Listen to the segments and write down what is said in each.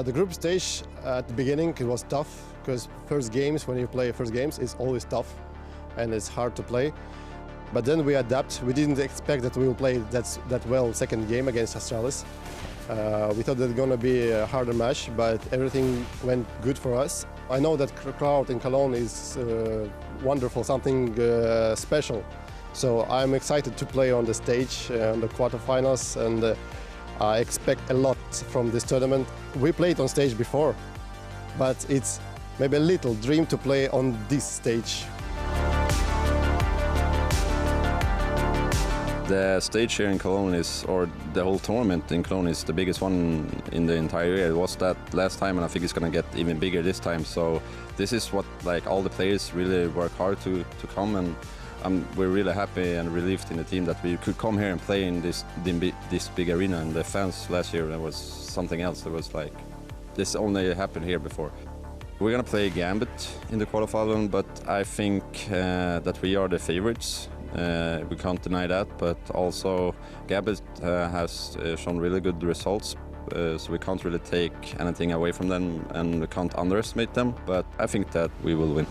The group stage at the beginning it was tough because when you play first games, it's always tough and it's hard to play. But then we adapt. We didn't expect that we will play that well second game against Astralis. We thought that it was going to be a harder match, but everything went good for us. I know that crowd in Cologne is wonderful, something special. So I'm excited to play on the stage on the quarterfinals, and I expect a lot from this tournament. We played on stage before, but it's maybe a little dream to play on this stage. The stage here in Cologne or the whole tournament in Cologne is the biggest one in the entire year. It was that last time, and I think it's going to get even bigger this time. So this is what all the players really work hard to come, and we're really happy and relieved in the team that we could come here and play in this big arena. And the fans last year, there was something else. It was like, this only happened here before. We're going to play Gambit in the quarterfinal, but I think that we are the favorites. We can't deny that, but also Gambit has shown really good results, so we can't really take anything away from them and we can't underestimate them, but I think that we will win.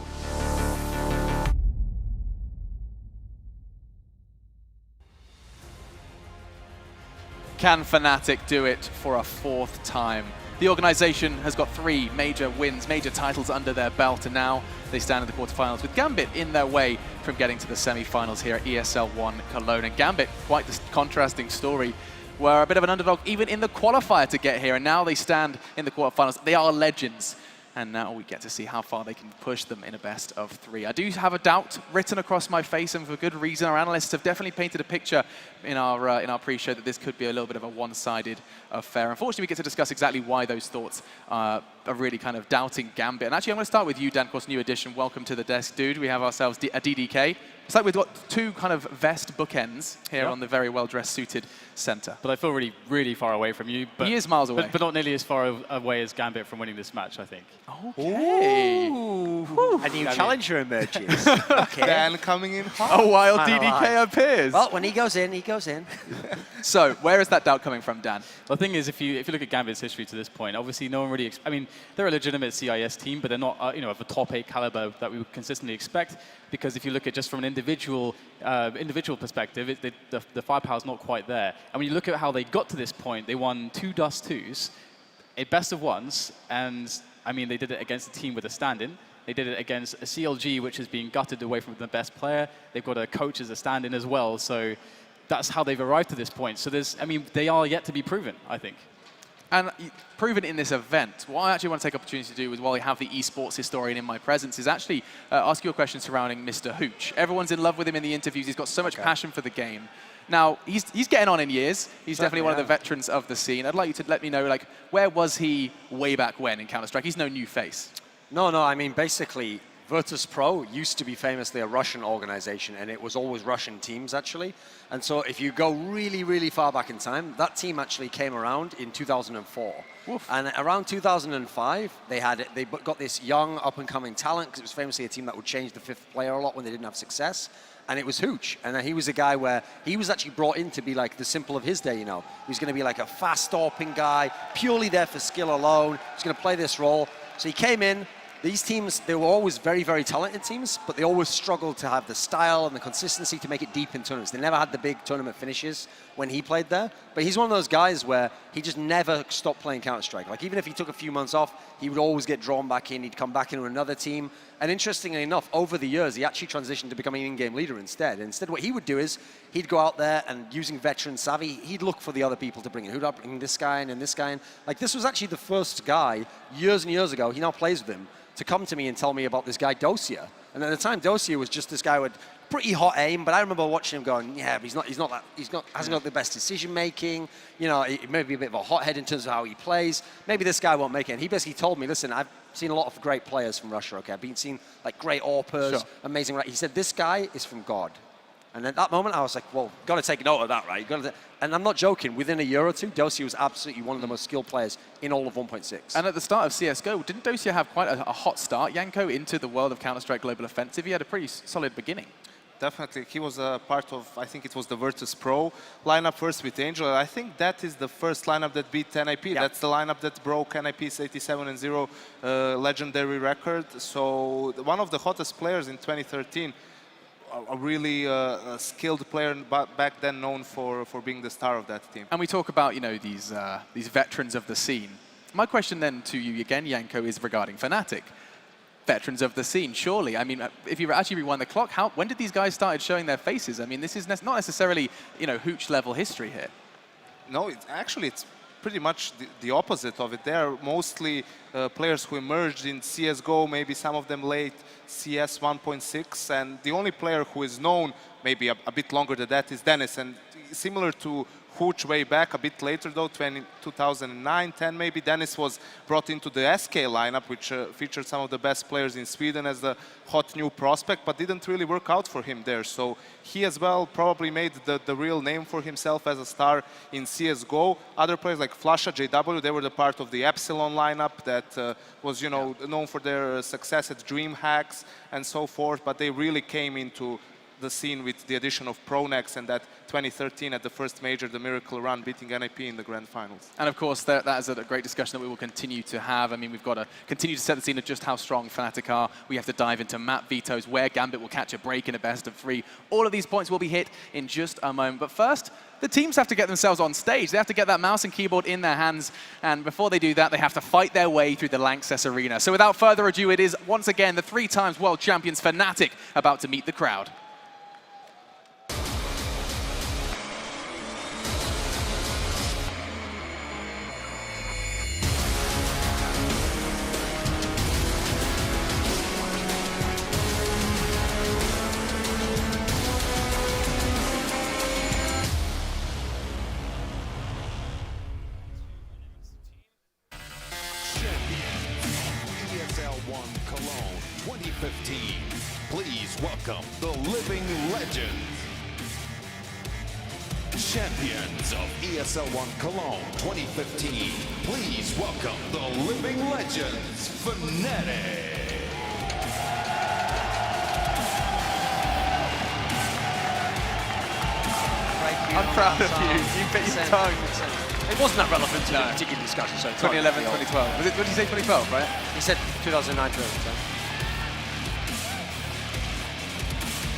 Can Fnatic do it for a fourth time? The organization has got 3 major wins, major titles under their belt, and now they stand in the quarterfinals with Gambit in their way from getting to the semi-finals here at ESL 1 Cologne. And Gambit, quite the contrasting story, were a bit of an underdog even in the qualifier to get here, and now they stand in the quarterfinals. They are legends, and now we get to see how far they can push them in a best of 3. I do have a doubt written across my face, and for good reason. Our analysts have definitely painted a picture in our pre-show that this could be a little bit of a one-sided affair. Unfortunately, we get to discuss exactly why those thoughts are really kind of doubting Gambit. And actually, I'm going to start with you, Dan, of course, new addition. Welcome to the desk, dude. We have ourselves a DDK. It's like we've got 2 kind of vest bookends here on the very well-dressed, suited center. But I feel really, really far away from you. But, he is miles away. But not nearly as far away as Gambit from winning this match, I think. Okay. Ooh. A new challenger emerges. Okay. Dan coming in hot. A wild DDK appears. Well, when he goes in, he goes in. So, where is that doubt coming from, Dan? Well, the thing is, if you look at Gambit's history to this point, obviously no one really. I mean, they're a legitimate CIS team, but they're not, of a top 8 caliber that we would consistently expect. Because if you look at just from an individual perspective, the firepower's not quite there. And when you look at how they got to this point, they won 2 Dust 2s, a best of 1s, and I mean they did it against a team with a stand-in. They did it against a CLG which is being gutted away from the best player. They've got a coach as a stand-in as well, so that's how they've arrived to this point. So they are yet to be proven, I think. And proven in this event, what I actually want to take opportunity to do with while we have the esports historian in my presence is actually ask you a question surrounding Mr. Hooch. Everyone's in love with him in the interviews. He's got so much passion for the game. Now, he's getting on in years. He's definitely one of the veterans of the scene. I'd like you to let me know, where was he way back when in Counter-Strike? He's no new face. No, I mean, basically, Virtus Pro used to be famously a Russian organization, and it was always Russian teams, actually. And so if you go really, really far back in time, that team actually came around in 2004. Oof. And around 2005, they got this young, up-and-coming talent, because it was famously a team that would change the 5th player a lot when they didn't have success. And it was Hooch. And he was a guy where he was actually brought in to be like the simple of his day, He was going to be like a fast-stopping guy, purely there for skill alone. He was going to play this role. So he came in. These teams, they were always very, very talented teams, but they always struggled to have the style and the consistency to make it deep in tournaments. They never had the big tournament finishes when he played there. But he's one of those guys where he just never stopped playing Counter-Strike. Like, even if he took a few months off, he would always get drawn back in. He'd come back into another team. And interestingly enough, over the years, he actually transitioned to becoming an in-game leader instead. And instead, what he would do is he'd go out there and using veteran savvy, he'd look for the other people to bring in. Who'd I bring this guy in and this guy in? Like, this was actually the first guy years and years ago, he now plays with him, to come to me and tell me about this guy Dosia. And at the time, Dosia was just this guy with pretty hot aim, but I remember watching him going, yeah, but hasn't got the best decision making. He may be a bit of a hothead in terms of how he plays. Maybe this guy won't make it. And he basically told me, listen, I've seen a lot of great players from Russia, okay? I've been seeing like great AWPers, amazing. He said, this guy is from God. And at that moment, I was like, well, got to take note of that, right? And I'm not joking. Within a year or two, Dosia was absolutely one of the most skilled players in all of 1.6. And at the start of CSGO, didn't Dosia have quite a hot start, Janko, into the world of Counter-Strike Global Offensive? He had a pretty solid beginning. definitely. He was a part of, I think it was the Virtus Pro lineup first with Angel. I think that is the first lineup that beat NIP. Yeah. That's the lineup that broke NIP's 87-0 legendary record. So one of the hottest players in 2013, a really skilled player back then, known for being the star of that team. And we talk about, you know, these veterans of the scene. My question then to you again, Janko, is regarding Fnatic. Veterans of the scene, surely. I mean, if you actually rewind the clock, when did these guys started showing their faces? I mean, this is not necessarily, you know, hooch level history here. No, it's pretty much the opposite of it. They are mostly players who emerged in CSGO, maybe some of them late CS 1.6, and the only player who is known maybe a bit longer than that is Dennis, and similar to Hooch way back, a bit later though, 2009, 10 maybe, Dennis was brought into the SK lineup, which featured some of the best players in Sweden as the hot new prospect, but didn't really work out for him there. So he as well probably made the real name for himself as a star in CSGO. Other players like Flasha, JW, they were the part of the Epsilon lineup that was, you know, known for their success at DreamHacks and so forth, but they really came into the scene with the addition of Pronex and that 2013 at the first major, the miracle run, beating NIP in the grand finals. And of course, that is a great discussion that we will continue to have. I mean, we've got to continue to set the scene of just how strong Fnatic are. We have to dive into map vetoes, where Gambit will catch a break in a best of 3. All of these points will be hit in just a moment. But first, the teams have to get themselves on stage. They have to get that mouse and keyboard in their hands. And before they do that, they have to fight their way through the Lanxess arena. So without further ado, it is once again the 3-time world champions Fnatic about to meet the crowd. ESL Cologne 2015. Please welcome the living legends. Champions of ESL Cologne 2015. Please welcome the living legends, Fnatic. I'm proud of you. You bit your tongue. It wasn't that relevant to the particular discussion. So 2011, 2012. Was it? What did you say? 2012, right? He said 2009, 2010.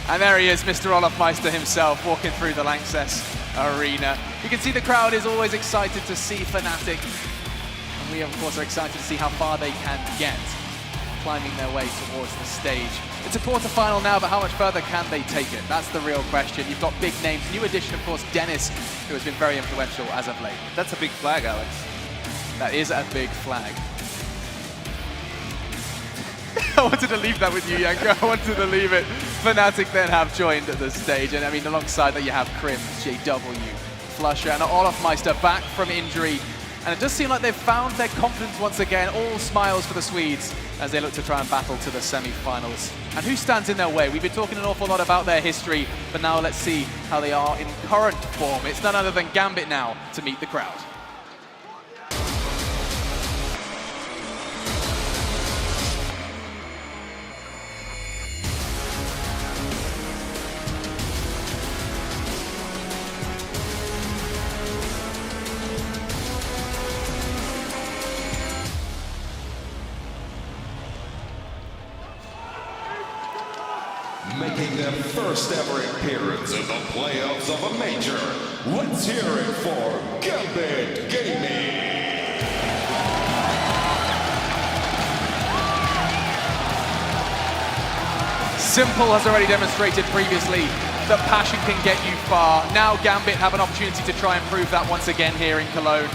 And there he is, Mr. Olofmeister himself, walking through the Lanxess arena. You can see the crowd is always excited to see Fnatic. And we, of course, are excited to see how far they can get, climbing their way towards the stage. It's a quarterfinal now, but how much further can they take it? That's the real question. You've got big names. New addition, of course, Dennis, who has been very influential as of late. That's a big flag, Alex. That is a big flag. I wanted to leave that with you, Janko. I wanted to leave it. Fnatic then have joined the stage. And I mean, alongside that, you have Krim, JW, Flusher, and Olofmeister back from injury. And it does seem like they've found their confidence once again. All smiles for the Swedes as they look to try and battle to the semi-finals. And who stands in their way? We've been talking an awful lot about their history, but now let's see how they are in current form. It's none other than Gambit now to meet the crowd. Making their first ever appearance in the playoffs of a major. Let's hear it for Gambit Gaming. Simple has already demonstrated previously that passion can get you far. Now Gambit have an opportunity to try and prove that once again here in Cologne.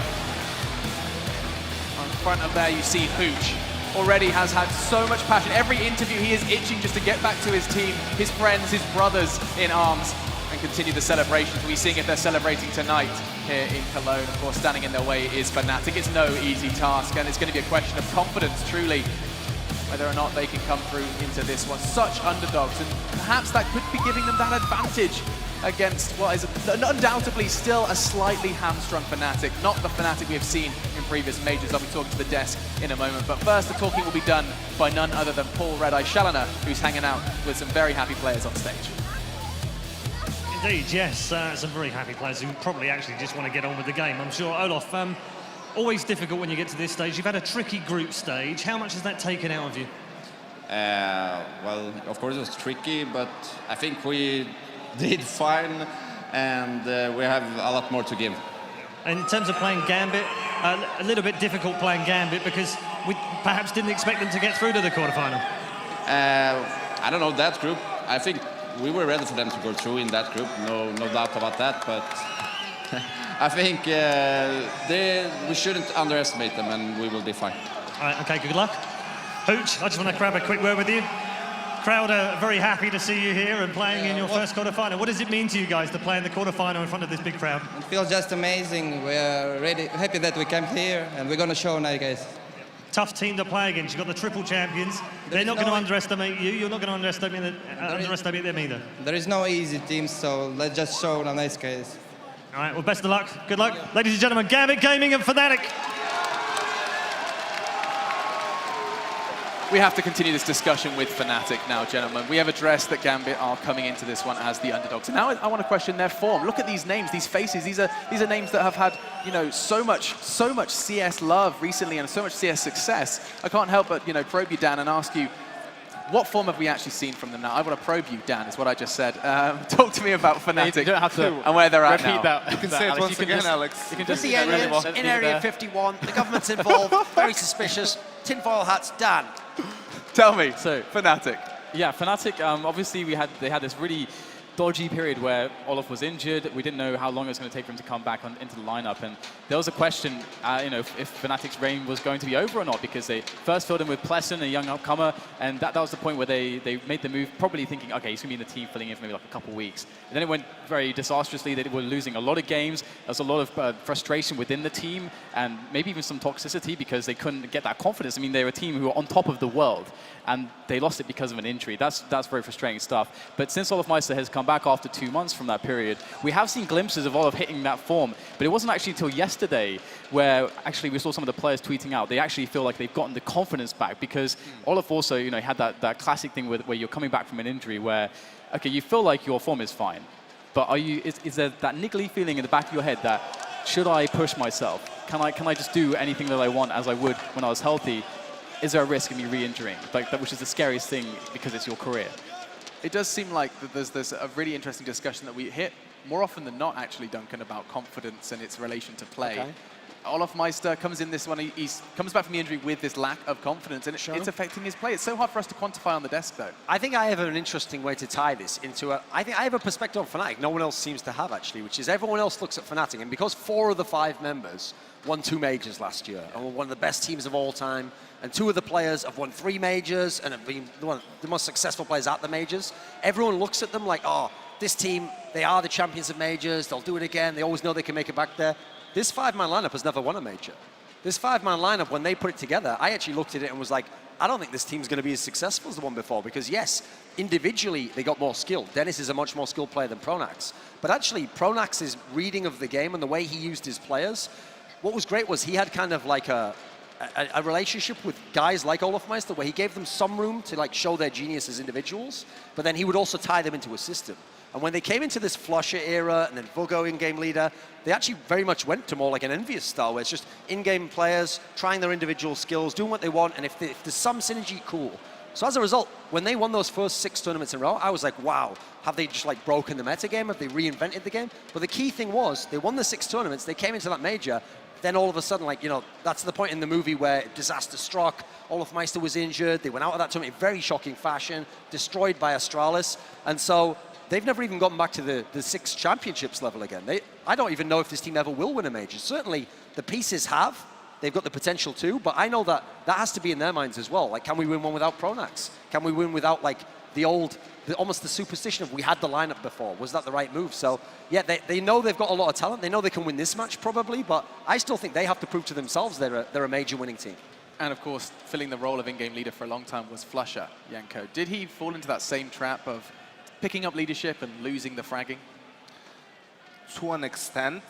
On front of there you see Hooch. Already has had so much passion. Every interview he is itching just to get back to his team, his friends, his brothers in arms, and continue the celebrations. We're seeing if they're celebrating tonight here in Cologne. Of course, standing in their way is Fnatic. It's no easy task, and it's going to be a question of confidence, truly, whether or not they can come through into this one. Such underdogs, and perhaps that could be giving them that advantage against what is undoubtedly still a slightly hamstrung Fnatic. Not the Fnatic we have seen in previous majors. I'll be talking to the desk in a moment. But first, the talking will be done by none other than Paul Red Eye Challoner, who's hanging out with some very happy players on stage. Indeed, yes. Some very happy players who probably actually just want to get on with the game, I'm sure. Olof, always difficult when you get to this stage. You've had a tricky group stage. How much has that taken out of you? Well, of course it was tricky, but I think we did fine, and we have a lot more to give. In terms of playing Gambit, a little bit difficult playing Gambit because we perhaps didn't expect them to get through to the quarterfinal. I don't know, that group, I think we were ready for them to go through in that group, no doubt about that, but I think we shouldn't underestimate them, and we will be fine. All right, okay, good luck. Hooch, I just want to grab a quick word with you. Crowd are very happy to see you here and playing in your first quarterfinal. What does it mean to you guys to play in the quarterfinal in front of this big crowd? It feels just amazing. We're really happy that we came here, and we're going to show now, guys. Tough team to play against. You've got the triple champions. They're not going to underestimate you. You're not going to underestimate them either. There is no easy team, so let's just show now, nice guys. All right, well, best of luck. Good luck. Ladies and gentlemen, Gambit Gaming and Fnatic. We have to continue this discussion with Fnatic now, gentlemen. We have addressed that Gambit are coming into this one as the underdogs. And now I want to question their form. Look at these names, these faces. These are names that have had, you know, so much CS love recently and so much CS success. I can't help but, you know, probe you, Dan, and ask you, what form have we actually seen from them now? I want to probe you, Dan, is what I just said. Talk to me about Fnatic. You don't have to and where they're at repeat now. that. You can say it once again, Alex. You can Just just the aliens in Area 51, the government's involved, very suspicious, tinfoil hats, Dan. Tell me, So, Fnatic. Yeah, Fnatic, obviously they had this really dodgy period where Olof was injured. We didn't know how long it was going to take for him to come back into the lineup. And there was a question, you know, if Fnatic's reign was going to be over or not, because they first filled in with Pleasant, a young upcomer, and that was the point where they made the move, probably thinking, okay, he's going to be in the team filling in for maybe like a couple of weeks. And then it went very disastrously. They were losing a lot of games. There was a lot of frustration within the team, and maybe even some toxicity because they couldn't get that confidence. I mean, they were a team who were on top of the world, and they lost it because of an injury. That's very frustrating stuff. But since Olof Meister has come back after 2 months from that period, we have seen glimpses of Olof hitting that form. But it wasn't actually until yesterday where actually we saw some of the players tweeting out. They actually feel like they've gotten the confidence back because Olof also, you know, had that classic thing where you're coming back from an injury where, okay, you feel like your form is fine, but is there that niggly feeling in the back of your head that, should I push myself? Can I just do anything that I want as I would when I was healthy? Is there a risk of me re-injuring? Like that, which is the scariest thing because it's your career. It does seem like that there's a really interesting discussion that we hit more often than not, actually, Duncan, about confidence and its relation to play. Okay. Olof Meister comes in this one, he comes back from the injury with this lack of confidence, and it's affecting his play. It's so hard for us to quantify on the desk, though. I think I have an interesting way to tie this into I think I have a perspective on Fnatic no one else seems to have, actually, which is everyone else looks at Fnatic, and because 4 of the 5 members won 2 majors last year and were one of the best teams of all time, and 2 of the players have won 3 majors and have been one of the most successful players at the majors, everyone looks at them like, oh, this team, they are the champions of majors, they'll do it again, they always know they can make it back there. This 5-man lineup has never won a major. This 5-man lineup, when they put it together, I actually looked at it and was like, I don't think this team's going to be as successful as the one before, because yes, individually they got more skill. Dennis is a much more skilled player than Pronax. But actually, Pronax's reading of the game and the way he used his players, what was great was he had kind of like a relationship with guys like Olof Meister where he gave them some room to like show their genius as individuals, but then he would also tie them into a system. And when they came into this Flusher era and then Vugo in-game leader, they actually very much went to more like an Envious style where it's just in-game players trying their individual skills, doing what they want, and if there's some synergy, cool. So as a result, when they won those first 6 tournaments in a row, I was like, wow, have they just like broken the meta game? Have they reinvented the game? But the key thing was, they won the 6 tournaments, they came into that major, then all of a sudden, like, you know, that's the point in the movie where disaster struck, Olof Meister was injured, they went out of that tournament in very shocking fashion, destroyed by Astralis, and so they've never even gotten back to the 6 championships level again. I don't even know if this team ever will win a major. Certainly, the pieces have. They've got the potential to, but I know that has to be in their minds as well. Like, can we win one without Pronax? Can we win without, like, almost the superstition of we had the lineup before? Was that the right move? So, yeah, they know they've got a lot of talent. They know they can win this match probably, but I still think they have to prove to themselves they're a major winning team. And of course, filling the role of in-game leader for a long time was Flusher, Janko. Did he fall into that same trap of picking up leadership and losing the fragging? to an extent.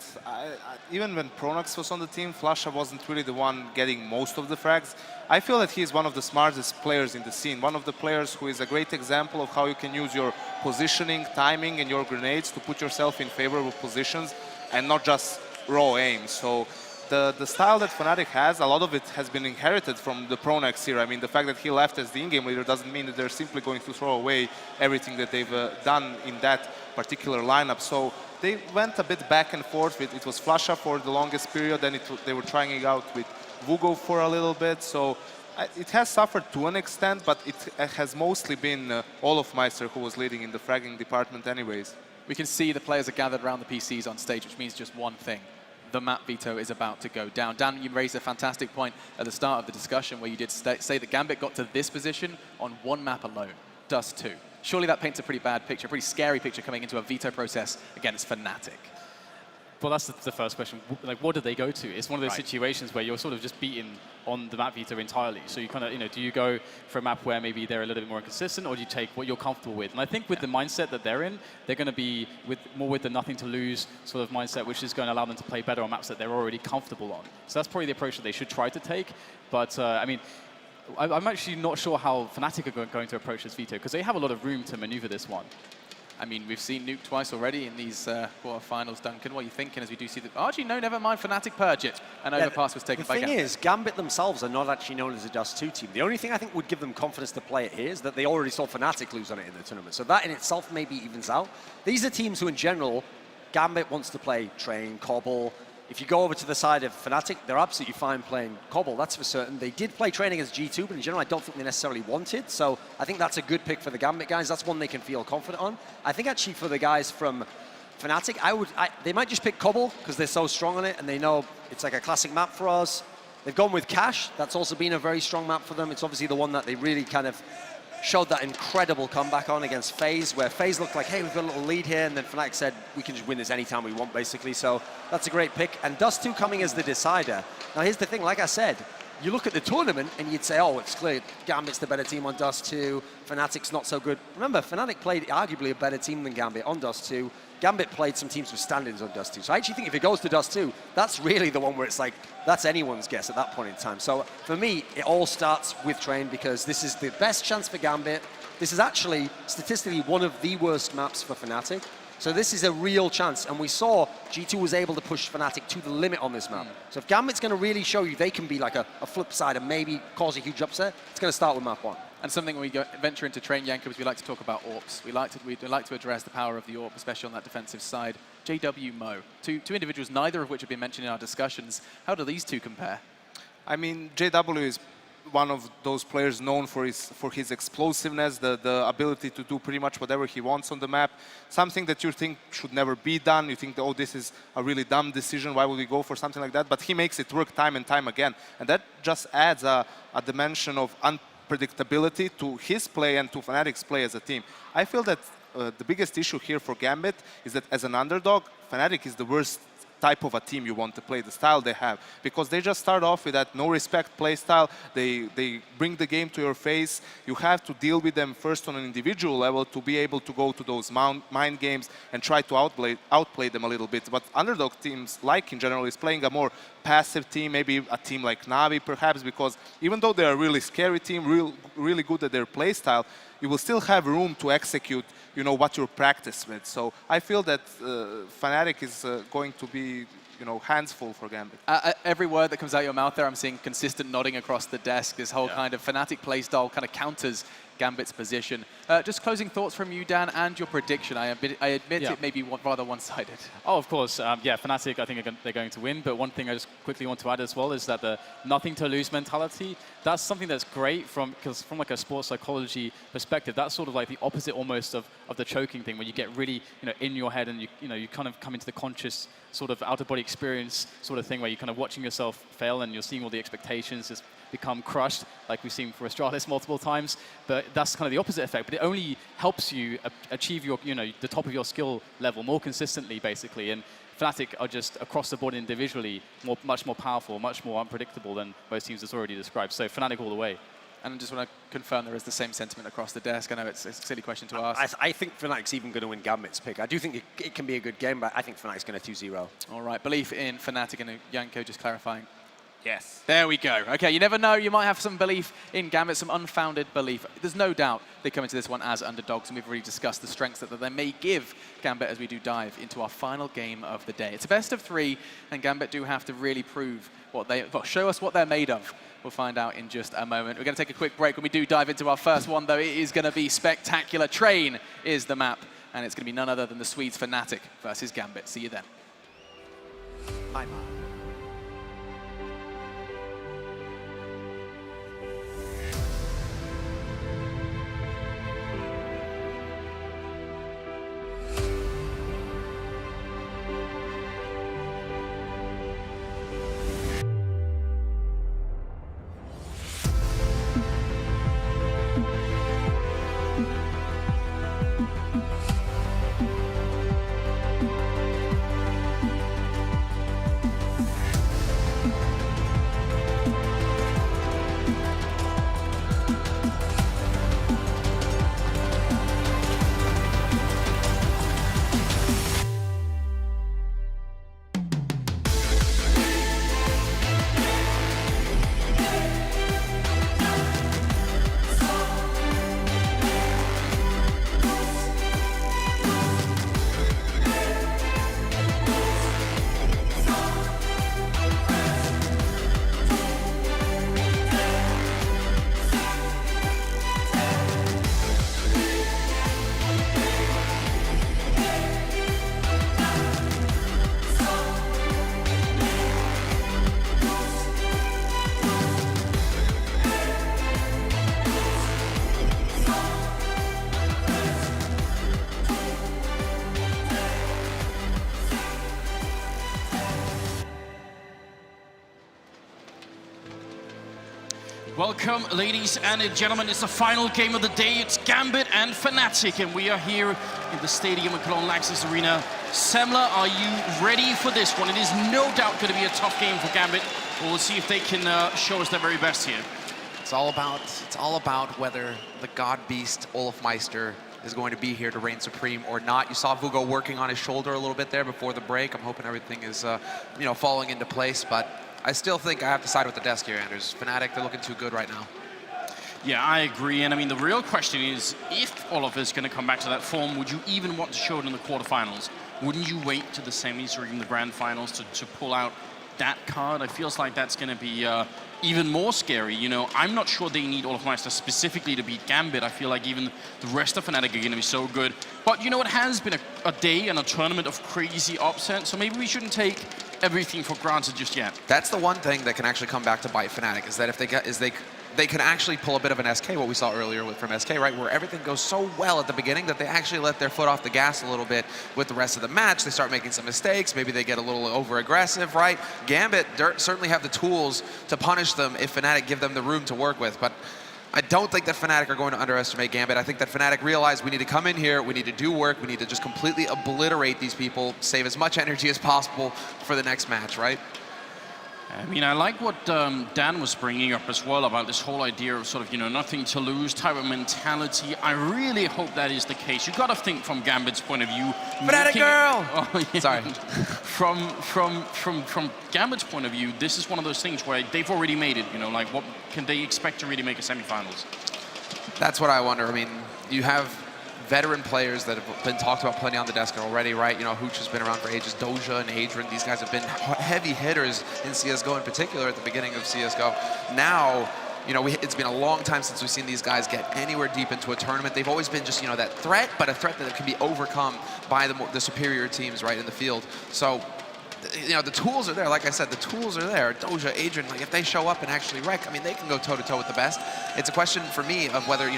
Even when Pronax was on the team, Flasha wasn't really the one getting most of the frags. I feel that he is one of the smartest players in the scene, one of the players who is a great example of how you can use your positioning, timing, and your grenades to put yourself in favorable positions and not just raw aim. So the style that Fnatic has, a lot of it has been inherited from the Pronax era. I mean, the fact that he left as the in-game leader doesn't mean that they're simply going to throw away everything that they've done in that particular lineup. So they went a bit back and forth with, it was Flasha for the longest period, then they were trying it out with Vugo for a little bit. So it has suffered to an extent, but it has mostly been Olofmeister who was leading in the fragging department anyways. We can see the players are gathered around the PCs on stage, which means just one thing. The map veto is about to go down. Dan, you raised a fantastic point at the start of the discussion where you did say that Gambit got to this position on one map alone, Dust 2. Surely that paints a pretty bad picture, a pretty scary picture coming into a veto process against Fnatic. Well, that's the first question. Like, what did they go to? It's one of those situations where you're sort of just beaten on the map veto entirely. So you kind of, do you go for a map where maybe they're a little bit more inconsistent, or do you take what you're comfortable with? And I think with the mindset that they're in, they're going to be more with the nothing to lose sort of mindset, which is going to allow them to play better on maps that they're already comfortable on. So that's probably the approach that they should try to take. But I mean, I'm actually not sure how Fnatic are going to approach this veto, because they have a lot of room to maneuver this one. I mean, we've seen Nuke twice already in these quarterfinals. Duncan, what are you thinking as we do see the... Oh, actually, no, never mind. Fnatic purge it. An overpass was taken by Gambit. The thing is, Gambit themselves are not actually known as a Dust 2 team. The only thing I think would give them confidence to play it here is that they already saw Fnatic lose on it in the tournament. So that in itself maybe evens out. These are teams who, in general, Gambit wants to play Train, Cobble. If you go over to the side of Fnatic, they're absolutely fine playing Cobble, that's for certain. They did play Train against G2, but in general, I don't think they necessarily wanted. So I think that's a good pick for the Gambit guys. That's one they can feel confident on. I think actually for the guys from Fnatic, they might just pick Cobble because they're so strong on it and they know it's like a classic map for us. They've gone with Cash. That's also been a very strong map for them. It's obviously the one that they really kind of showed that incredible comeback on against FaZe, where FaZe looked like, hey, we've got a little lead here, and then Fnatic said, we can just win this anytime we want, basically. So that's a great pick. And Dust 2 coming as the decider. Now, here's the thing, like I said, you look at the tournament, and you'd say, oh, it's clear, Gambit's the better team on Dust 2, Fnatic's not so good. Remember, Fnatic played arguably a better team than Gambit on Dust 2. Gambit played some teams with stand-ins on Dust 2. So I actually think if it goes to Dust 2, that's really the one where it's like, that's anyone's guess at that point in time. So for me, it all starts with Train because this is the best chance for Gambit. This is actually, statistically, one of the worst maps for Fnatic. So this is a real chance. And we saw G2 was able to push Fnatic to the limit on this map. So if Gambit's going to really show you they can be like a flip side and maybe cause a huge upset, it's going to start with map 1. And something when we venture into Train Yankers, we like to talk about AWPs. We like to address the power of the AWP, especially on that defensive side. JW, Mo, two individuals, neither of which have been mentioned in our discussions. How do these two compare? I mean, JW is one of those players known for his explosiveness, the ability to do pretty much whatever he wants on the map. Something that you think should never be done. You think, oh, this is a really dumb decision. Why would we go for something like that? But he makes it work time and time again. And that just adds a dimension of unpredictability to his play and to Fnatic's play as a team. I feel that the biggest issue here for Gambit is that as an underdog, Fnatic is the worst type of a team you want to play, the style they have, because they just start off with that no respect play style. They bring the game to your face. You have to deal with them first on an individual level to be able to go to those mind games and try to outplay them a little bit. But underdog teams, like in general, is playing a more passive team, maybe a team like Navi perhaps, because even though they're a really scary team, really good at their play style, you will still have room to execute, what you're practiced with. So I feel that Fnatic is going to be, hands full for Gambit. Every word that comes out of your mouth there, I'm seeing consistent nodding across the desk. This whole kind of Fnatic play style kind of counters Gambit's position. Just closing thoughts from you, Dan, and your prediction. I admit it may be rather one-sided. Oh, of course. Fnatic, I think they're going to win. But one thing I just quickly want to add as well is that the nothing-to-lose mentality, that's something that's great because from like a sports psychology perspective, that's sort of like the opposite almost of the choking thing, where you get really in your head and you kind of come into the conscious sort of out-of-body experience sort of thing where you're kind of watching yourself fail and you're seeing all the expectations just become crushed, like we've seen for Astralis multiple times. But that's kind of the opposite effect. But it only helps you achieve your, the top of your skill level more consistently, basically. And Fnatic are just across the board individually much more powerful, much more unpredictable than most teams that's already described. So Fnatic all the way. And I just want to confirm there is the same sentiment across the desk. I know it's a silly question to ask. I think Fnatic's even going to win Gambit's pick. I do think it can be a good game, but I think Fnatic's going to 2-0. All right, belief in Fnatic, and Janko just clarifying. Yes. There we go. Okay, you never know. You might have some belief in Gambit, some unfounded belief. There's no doubt they come into this one as underdogs, and we've already discussed the strengths that they may give Gambit as we do dive into our final game of the day. It's a best of 3, and Gambit do have to really prove show us what they're made of. We'll find out in just a moment. We're going to take a quick break. When we do dive into our first one, though, it is going to be spectacular. Train is the map, and it's going to be none other than the Swedes Fnatic versus Gambit. See you then. My man. Welcome, ladies and gentlemen. It's the final game of the day. It's Gambit and Fnatic, and we are here in the stadium in Cologne Laxis Arena. Semler, are you ready for this one? It is no doubt going to be a tough game for Gambit. We'll see if they can show us their very best here. It's all about whether the God Beast Olaf Meister is going to be here to reign supreme or not. You saw Vugo working on his shoulder a little bit there before the break. I'm hoping everything is, falling into place, but I still think I have to side with the desk here, Anders. Fnatic, they're looking too good right now. Yeah, I agree. And I mean, the real question is, if Olaf is going to come back to that form, would you even want to show it in the quarterfinals? Wouldn't you wait to the semis or even the grand finals to pull out that card? I feels like that's going to be even more scary. I'm not sure they need Olaf Meister specifically to beat Gambit. I feel like even the rest of Fnatic are going to be so good. But it has been a day and a tournament of crazy upsets, so maybe we shouldn't take everything for granted just yet. That's the one thing that can actually come back to bite Fnatic, is that if they can actually pull a bit of an SK, what we saw earlier from SK, right, where everything goes so well at the beginning that they actually let their foot off the gas a little bit with the rest of the match. They start making some mistakes. Maybe they get a little over-aggressive, right? Gambit certainly have the tools to punish them if Fnatic give them the room to work with, but I don't think that Fnatic are going to underestimate Gambit. I think that Fnatic realize we need to come in here, we need to do work, we need to just completely obliterate these people, save as much energy as possible for the next match, right? I mean, I like what Dan was bringing up as well about this whole idea of sort of, nothing to lose type of mentality. I really hope that is the case. You got to think from Gambit's point of view. Fnatic girl! Oh, yeah. Sorry. From Gambit's point of view, this is one of those things where they've already made it. Like what can they expect to really make a semifinals? That's what I wonder. I mean, you have veteran players that have been talked about plenty on the desk already, right? Hooch has been around for ages. Doja and Adrian, these guys have been heavy hitters in CSGO in particular at the beginning of CSGO. Now, it's been a long time since we've seen these guys get anywhere deep into a tournament. They've always been just, that threat, but a threat that can be overcome by the superior teams, right, in the field. So, the tools are there. Like I said, the tools are there. Doja, Adrian, if they show up and actually wreck, I mean, they can go toe-to-toe with the best. It's a question for me of whether,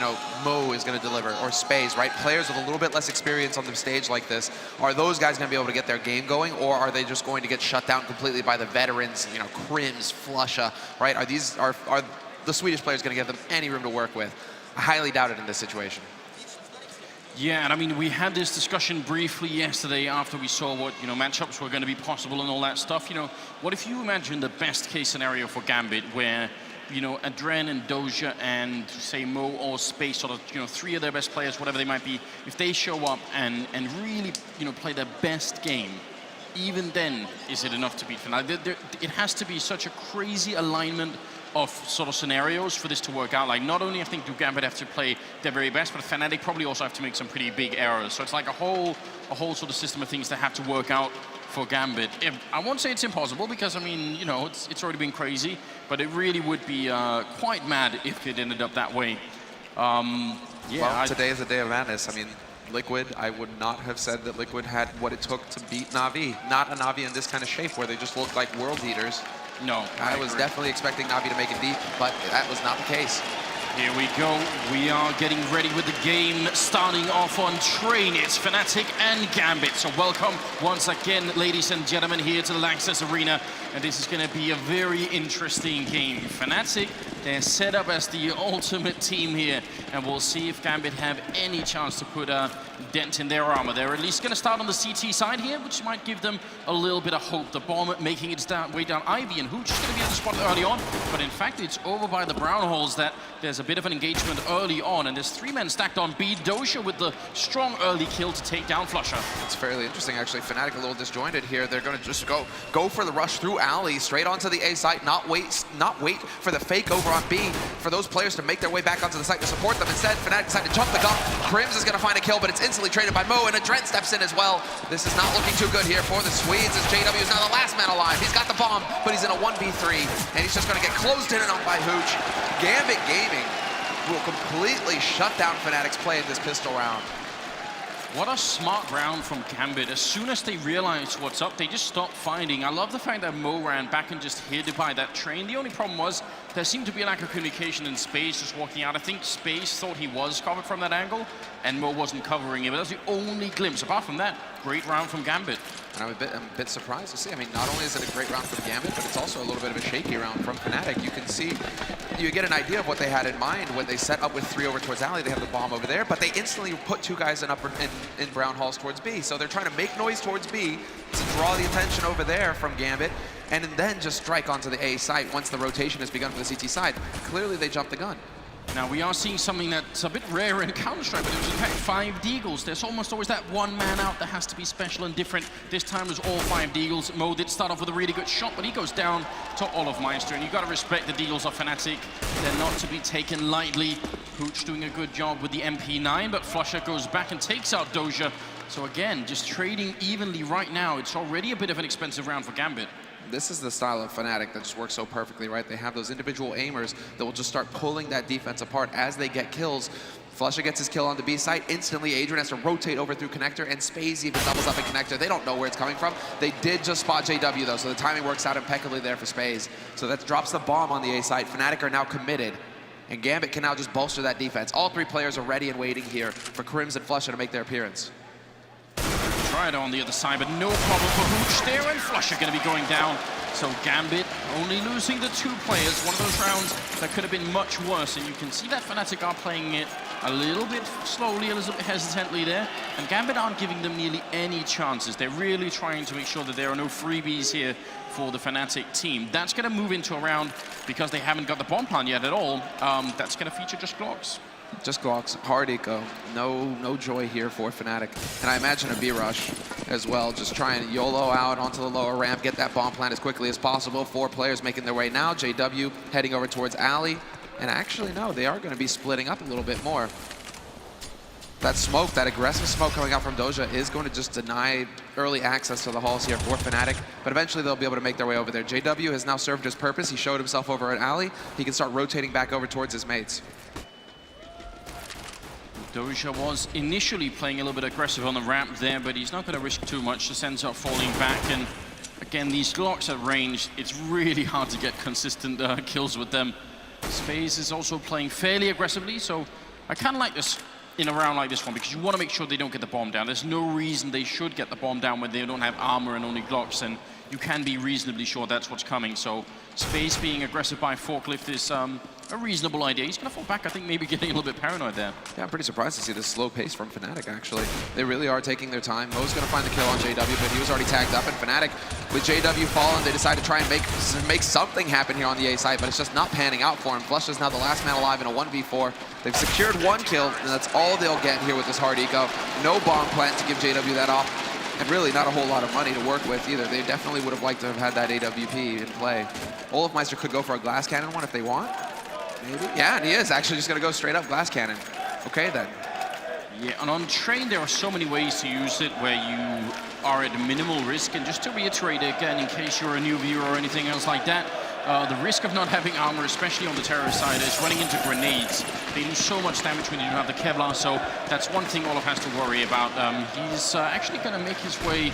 Mo is going to deliver or Space, right? Players with a little bit less experience on the stage like this, are those guys going to be able to get their game going, or are they just going to get shut down completely by the veterans, Crims, Flusha, right? Are the Swedish players going to give them any room to work with? I highly doubt it in this situation. Yeah, and I mean, we had this discussion briefly yesterday after we saw what, matchups were going to be possible and all that stuff. What if you imagine the best case scenario for Gambit where you know, Adren and Doja and say Mo or Space, sort of, you know, 3 of their best players, whatever they might be, if they show up and really, you know, play their best game, even then, is it enough to beat Fnatic? It has to be such a crazy alignment of sort of scenarios for this to work out. Like, not only I think do Gambit have to play their very best, but Fnatic probably also have to make some pretty big errors. So it's like a whole sort of system of things that have to work out for Gambit. I won't say it's impossible because, I mean, you know, it's already been crazy, but it really would be quite mad if it ended up that way. Yeah, well, today is a day of madness. I mean, Liquid, I would not have said that Liquid had what it took to beat Na'Vi. Not a Na'Vi in this kind of shape where they just looked like world eaters. No, I was definitely expecting Na'Vi to make it deep, but that was not the case. Here we go. We are getting ready with the game, starting off on Train. It's Fnatic and Gambit. So welcome once again, ladies and gentlemen, here to the Lanxess Arena. And this is going to be a very interesting game. Fnatic, they're set up as the ultimate team here. And we'll see if Gambit have any chance to put a dent in their armor. They're at least going to start on the CT side here, which might give them a little bit of hope. The bomb making its way down. Ivy and Hooch is going to be at the spot early on. But in fact, it's over by the brown holes that there's a bit of an engagement early on, and there's 3 men stacked on B. Doja with the strong early kill to take down Flusha. It's fairly interesting, actually. Fnatic a little disjointed here. They're going to just go for the rush through alley, straight onto the A site, not wait for the fake over on B, for those players to make their way back onto the site to support them. Instead, Fnatic decided to jump the gun. Crims is going to find a kill, but it's instantly traded by Mo, and Adren steps in as well. This is not looking too good here for the Swedes, as JW is now the last man alive. He's got the bomb, but he's in a 1v3, and he's just going to get closed in and on by Hooch. Gambit Gaming will completely shut down Fnatic's play in this pistol round. What a smart round from Gambit. As soon as they realized what's up, they just stopped fighting. I love the fact that Mo ran back and just hid by that train. The only problem was there seemed to be a lack of communication in Space just walking out. I think Space thought he was covered from that angle, and Mo wasn't covering him. But that's the only glimpse. Apart from that, great round from Gambit. And I'm a bit surprised to see. I mean, not only is it a great round from Gambit, but it's also a little bit of a shaky round from Fnatic. You can see, you get an idea of what they had in mind when they set up with 3 over towards alley. They have the bomb over there, but they instantly put 2 guys in brown halls towards B. So they're trying to make noise towards B to draw the attention over there from Gambit, and then just strike onto the A site once the rotation has begun for the CT side. Clearly, they jumped the gun. Now, we are seeing something that's a bit rare in Counter-Strike, but it was in fact 5 Deagles. There's almost always that one man out that has to be special and different. This time it was all 5 Deagles. Mo did start off with a really good shot, but he goes down to Olofmeister, and you've got to respect the Deagles of Fnatic. They're not to be taken lightly. Hooch doing a good job with the MP9, but Flusha goes back and takes out Doja. So again, just trading evenly right now. It's already a bit of an expensive round for Gambit. This is the style of Fnatic that just works so perfectly, right? They have those individual aimers that will just start pulling that defense apart as they get kills. Flusha gets his kill on the B site. Instantly, Adrian has to rotate over through Connector, and Spaze even doubles up in Connector. They don't know where it's coming from. They did just spot JW, though, so the timing works out impeccably there for Spaze. So that drops the bomb on the A site. Fnatic are now committed, and Gambit can now just bolster that defense. All 3 players are ready and waiting here for Crims and Flusha to make their appearance. Tried on the other side, but no problem for Hooch there, and Flusha going to be going down. So Gambit only losing the 2 players, one of those rounds that could have been much worse, and you can see that Fnatic are playing it a little bit slowly, a little bit hesitantly there, and Gambit aren't giving them nearly any chances. They're really trying to make sure that there are no freebies here for the Fnatic team. That's going to move into a round, because they haven't got the bomb plan yet at all, that's going to feature just Glocks. Just Glocks, hard eco, no joy here for Fnatic. And I imagine a B rush as well, just trying to YOLO out onto the lower ramp, get that bomb plant as quickly as possible. 4 players making their way now. JW heading over towards alley. And actually, no, they are going to be splitting up a little bit more. That smoke, that aggressive smoke coming out from Doja is going to just deny early access to the halls here for Fnatic, but eventually they'll be able to make their way over there. JW has now served his purpose. He showed himself over at alley. He can start rotating back over towards his mates. Doja was initially playing a little bit aggressive on the ramp there, but he's not going to risk too much. Just ends up falling back, and again, these Glocks at range, it's really hard to get consistent kills with them. Space is also playing fairly aggressively, so I kind of like this in a round like this one, because you want to make sure they don't get the bomb down. There's no reason they should get the bomb down when they don't have armor and only Glocks, and you can be reasonably sure that's what's coming. So Space being aggressive by Forklift is a reasonable idea. He's going to fall back, I think, maybe getting a little bit paranoid there. Yeah, I'm pretty surprised to see this slow pace from Fnatic, actually. They really are taking their time. Mo's going to find the kill on JW, but he was already tagged up, and Fnatic, with JW fallen, they decide to try and make something happen here on the A side, but it's just not panning out for him. Flush is now the last man alive in a 1v4. They've secured one kill, and that's all they'll get here with this hard eco. No bomb plant to give JW that off, and really not a whole lot of money to work with either. They definitely would have liked to have had that AWP in play. Olafmeister could go for a glass cannon one if they want. Maybe. Yeah, and he is actually just going to go straight up glass cannon. Okay, then. Yeah, and on Train, there are so many ways to use it where you are at minimal risk. And just to reiterate again, in case you're a new viewer or anything else like that, the risk of not having armor, especially on the terror side, is running into grenades. They do so much damage when you don't have the Kevlar, so that's one thing Olaf has to worry about. He's actually going to make his way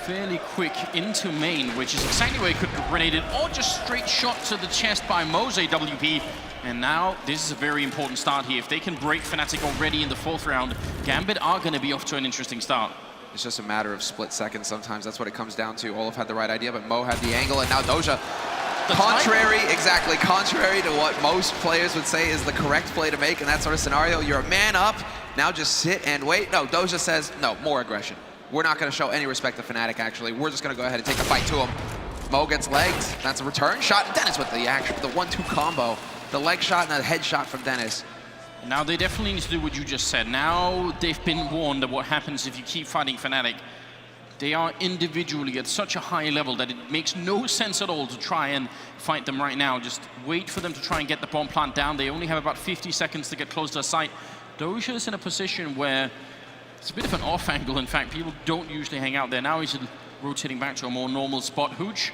fairly quick into main, which is exactly where he could have grenaded, or just straight shot to the chest by Mo's AWP. And now this is a very important start here. If they can break Fnatic already in the 4th round, Gambit are going to be off to an interesting start. It's just a matter of split seconds sometimes. That's what it comes down to. Olaf had the right idea, but Mo had the angle, and now Doja. Contrary to what most players would say is the correct play to make in that sort of scenario. You're a man up, now just sit and wait. No, Doja says, no, more aggression. We're not going to show any respect to Fnatic, actually. We're just going to go ahead and take the fight to him. Mo gets legged. That's a return shot. Dennis with the 1-2 combo. The leg shot and the head shot from Dennis. Now they definitely need to do what you just said. Now they've been warned of what happens if you keep fighting Fnatic. They are individually at such a high level that it makes no sense at all to try and fight them right now. Just wait for them to try and get the bomb plant down. They only have about 50 seconds to get close to a site. Doja is in a position where it's a bit of an off angle. In fact, people don't usually hang out there. Now he's rotating back to a more normal spot. Hooch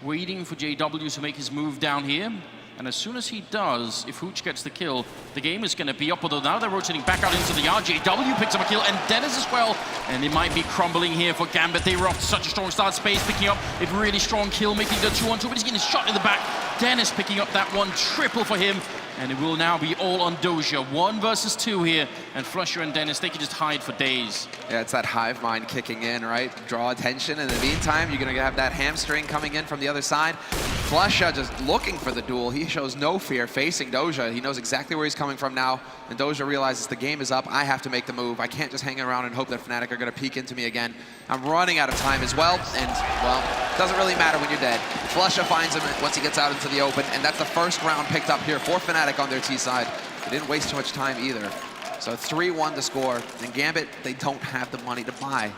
waiting for JW to make his move down here. And as soon as he does, if Hooch gets the kill, the game is going to be up. Although now they're rotating back out into the yard. JW picks up a kill, and Dennis as well. And it might be crumbling here for Gambit. They were off to such a strong start. Space picking up a really strong kill, making the 2-on-2, but he's getting shot in the back. Dennis picking up that one, triple for him. And it will now be all on Doja. 1 versus 2 here. And Flusher and Dennis, they can just hide for days. Yeah, it's that hive mind kicking in, right? Draw attention. In the meantime, you're going to have that hamstring coming in from the other side. Flusher just looking for the duel. He shows no fear facing Doja. He knows exactly where he's coming from now. And Doja realizes the game is up. I have to make the move. I can't just hang around and hope that Fnatic are going to peek into me again. I'm running out of time as well. And, well, it doesn't really matter when you're dead. Flusher finds him once he gets out into the open. And that's the first round picked up here for Fnatic on their T side. They didn't waste too much time either. So 3-1 to score. And Gambit, they don't have the money to buy.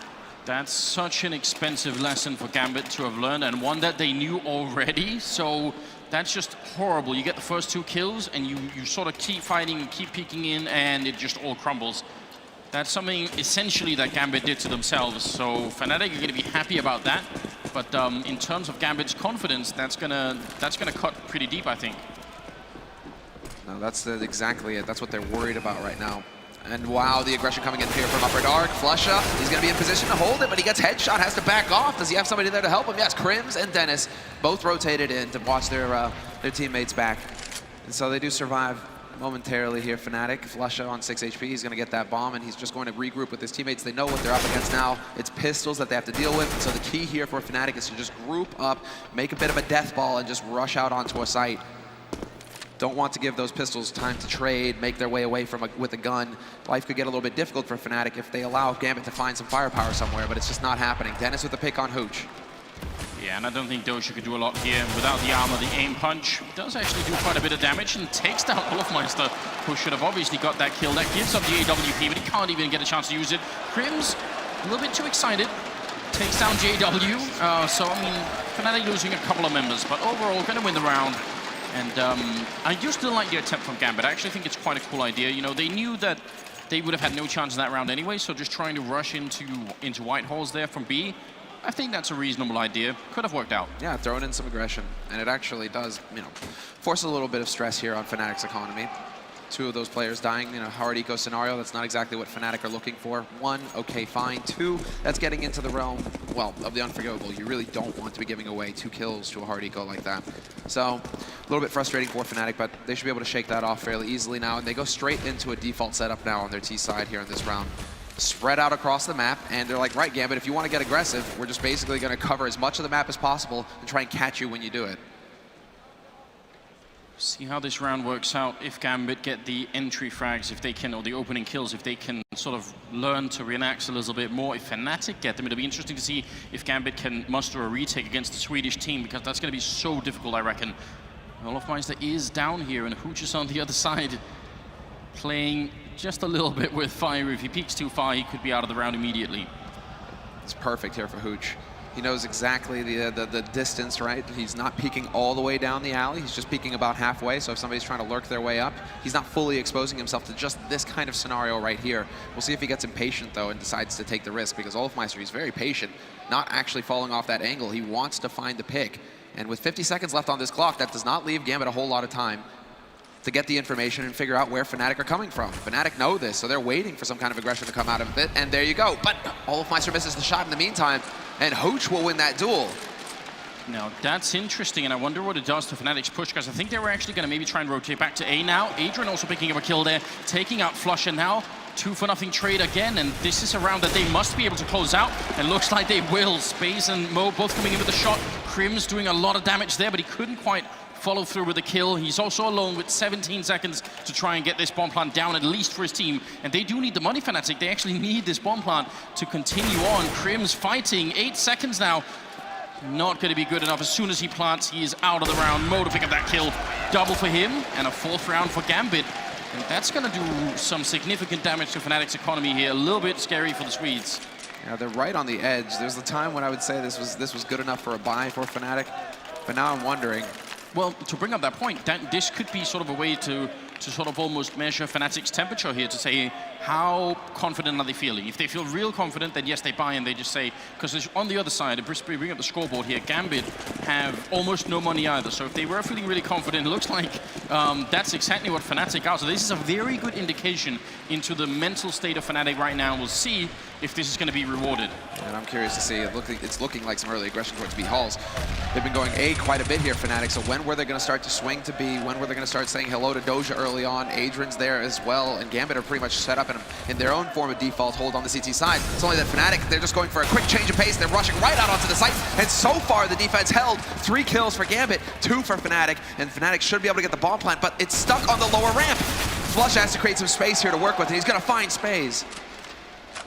That's such an expensive lesson for Gambit to have learned, and one that they knew already. So that's just horrible. You get the first 2 kills, and you sort of keep fighting and keep peeking in, and it just all crumbles. That's something essentially that Gambit did to themselves. So Fnatic are going to be happy about that. But in terms of Gambit's confidence, that's gonna cut pretty deep, I think. No, that's exactly it. That's what they're worried about right now. And wow, the aggression coming in here from Upper Dark. Flusha, he's going to be in position to hold it, but he gets headshot, has to back off. Does he have somebody there to help him? Yes, Crims and Dennis both rotated in to watch their teammates back. And so they do survive momentarily here, Fnatic. Flusha on 6 HP, he's going to get that bomb, and he's just going to regroup with his teammates. They know what they're up against now. It's pistols that they have to deal with, and so the key here for Fnatic is to just group up, make a bit of a death ball, and just rush out onto a site. Don't want to give those pistols time to trade, make their way away from with a gun. Life could get a little bit difficult for Fnatic if they allow Gambit to find some firepower somewhere, but it's just not happening. Dennis with the pick on Hooch. Yeah, and I don't think Doja could do a lot here. Without the armor, the aim punch does actually do quite a bit of damage and takes down Olafmeister, who should have obviously got that kill. That gives up the AWP, but he can't even get a chance to use it. Crims, a little bit too excited, takes down JW. So, I mean, Fnatic losing a couple of members, but overall going to win the round. And I do still like the attempt from Gambit. I actually think it's quite a cool idea. You know, they knew that they would have had no chance in that round anyway, so just trying to rush into white holes there from B, I think that's a reasonable idea. Could have worked out. Yeah, throwing in some aggression. And it actually does, you know, force a little bit of stress here on Fnatic's economy. 2 of those players dying in a hard eco scenario. That's not exactly what Fnatic are looking for. 1, okay, fine. 2, that's getting into the realm, well, of the unforgivable. You really don't want to be giving away 2 kills to a hard eco like that. So, a little bit frustrating for Fnatic, but they should be able to shake that off fairly easily now. And they go straight into a default setup now on their T side here in this round. Spread out across the map, and they're like, right, Gambit, if you want to get aggressive, we're just basically going to cover as much of the map as possible and try and catch you when you do it. See how this round works out. If Gambit get the entry frags, if they can, or the opening kills, if they can sort of learn to relax a little bit more. If Fnatic get them, it'll be interesting to see if Gambit can muster a retake against the Swedish team, because that's going to be so difficult, I reckon. Olofmeister is down here, and Hooch is on the other side, playing just a little bit with fire. If he peeks too far, he could be out of the round immediately. It's perfect here for Hooch. He knows exactly the distance, right? He's not peeking all the way down the alley. He's just peeking about halfway. So if somebody's trying to lurk their way up, he's not fully exposing himself to just this kind of scenario right here. We'll see if he gets impatient, though, and decides to take the risk, because Olofmeister, he's very patient, not actually falling off that angle. He wants to find the pick. And with 50 seconds left on this clock, that does not leave Gambit a whole lot of time to get the information and figure out where Fnatic are coming from. Fnatic know this, so they're waiting for some kind of aggression to come out of it, and there you go. But Olofmeister misses the shot in the meantime, and Hooch will win that duel. Now, that's interesting, and I wonder what it does to Fnatic's push, because I think they were actually going to maybe try and rotate back to A now. Adrian also picking up a kill there, taking out Flusha now. 2-for-0 trade again, and this is a round that they must be able to close out, and looks like they will. Space and Mo both coming in with a shot. Krim's doing a lot of damage there, but he couldn't quite follow through with the kill. He's also alone with 17 seconds to try and get this bomb plant down, at least for his team. And they do need the money, Fnatic. They actually need this bomb plant to continue on. Krim's fighting, 8 seconds now. Not going to be good enough. As soon as he plants, he is out of the round. Mo to pick up that kill. Double for him, and a 4th round for Gambit. And that's going to do some significant damage to Fnatic's economy here. A little bit scary for the Swedes. Yeah, they're right on the edge. There's a time when I would say this was good enough for a buy for Fnatic, but now I'm wondering. Well, to bring up that point, this could be sort of a way to sort of almost measure Fnatic's temperature here, to say how confident are they feeling. If they feel real confident, then yes, they buy and they just say, because on the other side, if we bring up the scoreboard here, Gambit have almost no money either. So if they were feeling really confident, it looks like that's exactly what Fnatic are. So this is a very good indication into the mental state of Fnatic right now. We'll see if this is going to be rewarded. And I'm curious to see. It's looking like some early aggression towards B Halls. They've been going A quite a bit here, Fnatic. So when were they going to start to swing to B? When were they going to start saying hello to Doja early on? Adrian's there as well, and Gambit are pretty much set up in their own form of default hold on the CT side. It's only that Fnatic, they're just going for a quick change of pace. They're rushing right out onto the site, and so far the defense held. 3 kills for Gambit, 2 for Fnatic, and Fnatic should be able to get the bomb plant, but it's stuck on the lower ramp. Flush has to create some space here to work with, and he's going to find space.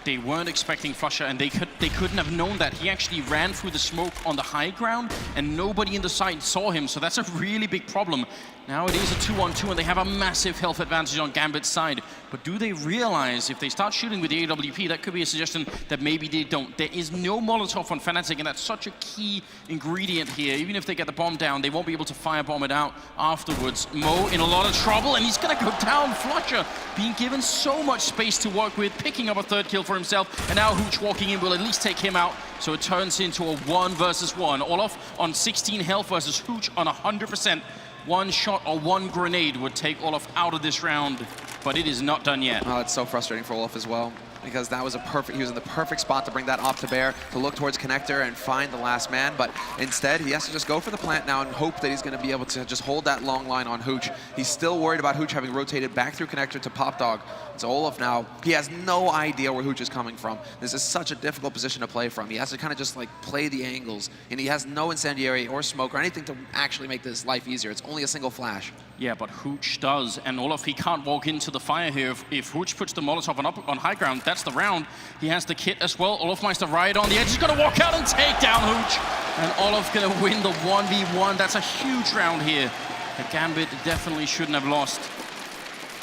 They weren't expecting Flusha, and they couldn't have known that. He actually ran through the smoke on the high ground, and nobody in the site saw him, so that's a really big problem. Now it is a 2-on-2, and they have a massive health advantage on Gambit's side. But do they realize if they start shooting with the AWP, that could be a suggestion that maybe they don't. There is no Molotov on Fnatic, and that's such a key ingredient here. Even if they get the bomb down, they won't be able to firebomb it out afterwards. Mo in a lot of trouble, and he's gonna go down. Flusha being given so much space to work with, picking up a 3rd kill for himself, and now Hooch walking in will at least take him out. So it turns into a 1 versus 1. Olof on 16 health versus Hooch on 100%. 1 shot or 1 grenade would take Olof out of this round, but it is not done yet. Oh, it's so frustrating for Olof as well, because that was he was in the perfect spot to bring that off to bear, to look towards connector and find the last man, but instead he has to just go for the plant now and hope that he's going to be able to just hold that long line on Hooch. He's still worried about Hooch having rotated back through connector to Pop Dog. So Olof now, he has no idea where Hooch is coming from. This is such a difficult position to play from. He has to kind of just like play the angles, and he has no incendiary or smoke or anything to actually make this life easier. It's only a single flash. Yeah, but Hooch does, and Olof, he can't walk into the fire here. If Hooch puts the Molotov on high ground, that's the round. He has the kit as well. Olofmeister right on the edge. He's gonna walk out and take down Hooch. And Olof gonna win the 1v1. That's a huge round here. The Gambit definitely shouldn't have lost.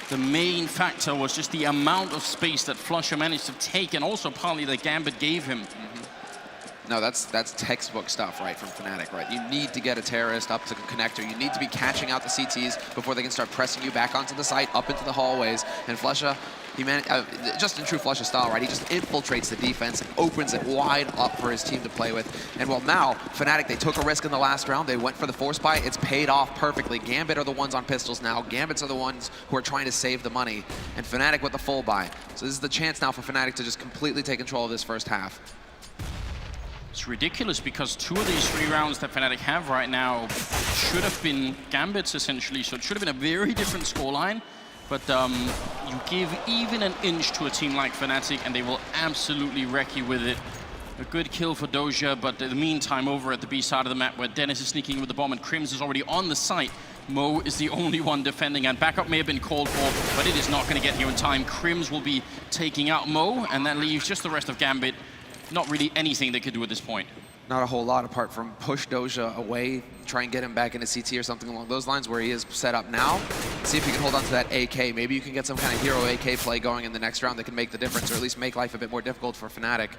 The main factor was just the amount of space that Flusha managed to take, and also partly that Gambit gave him. No, that's textbook stuff, right, from Fnatic, right? You need to get a terrorist up to the connector. You need to be catching out the CTs before they can start pressing you back onto the site, up into the hallways. And Flusha, just in true Flusha style, right? He just infiltrates the defense and opens it wide up for his team to play with. And well, now, Fnatic, they took a risk in the last round. They went for the force buy. It's paid off perfectly. Gambit are the ones on pistols now. Gambits are the ones who are trying to save the money. And Fnatic with the full buy. So this is the chance now for Fnatic to just completely take control of this first half. It's ridiculous because 2 of these 3 rounds that Fnatic have right now should have been Gambits, essentially. So it should have been a very different scoreline. But you give even an inch to a team like Fnatic, and they will absolutely wreck you with it. A good kill for Doja, but in the meantime, over at the B side of the map, where Dennis is sneaking with the bomb and Crims is already on the site, Mo is the only one defending, and backup may have been called for, but it is not going to get here in time. Crims will be taking out Mo, and that leaves just the rest of Gambit. Not really anything they could do at this point. Not a whole lot apart from push Doja away, try and get him back into CT or something along those lines where he is set up now. See if you can hold on to that AK. Maybe you can get some kind of hero AK play going in the next round that can make the difference, or at least make life a bit more difficult for Fnatic.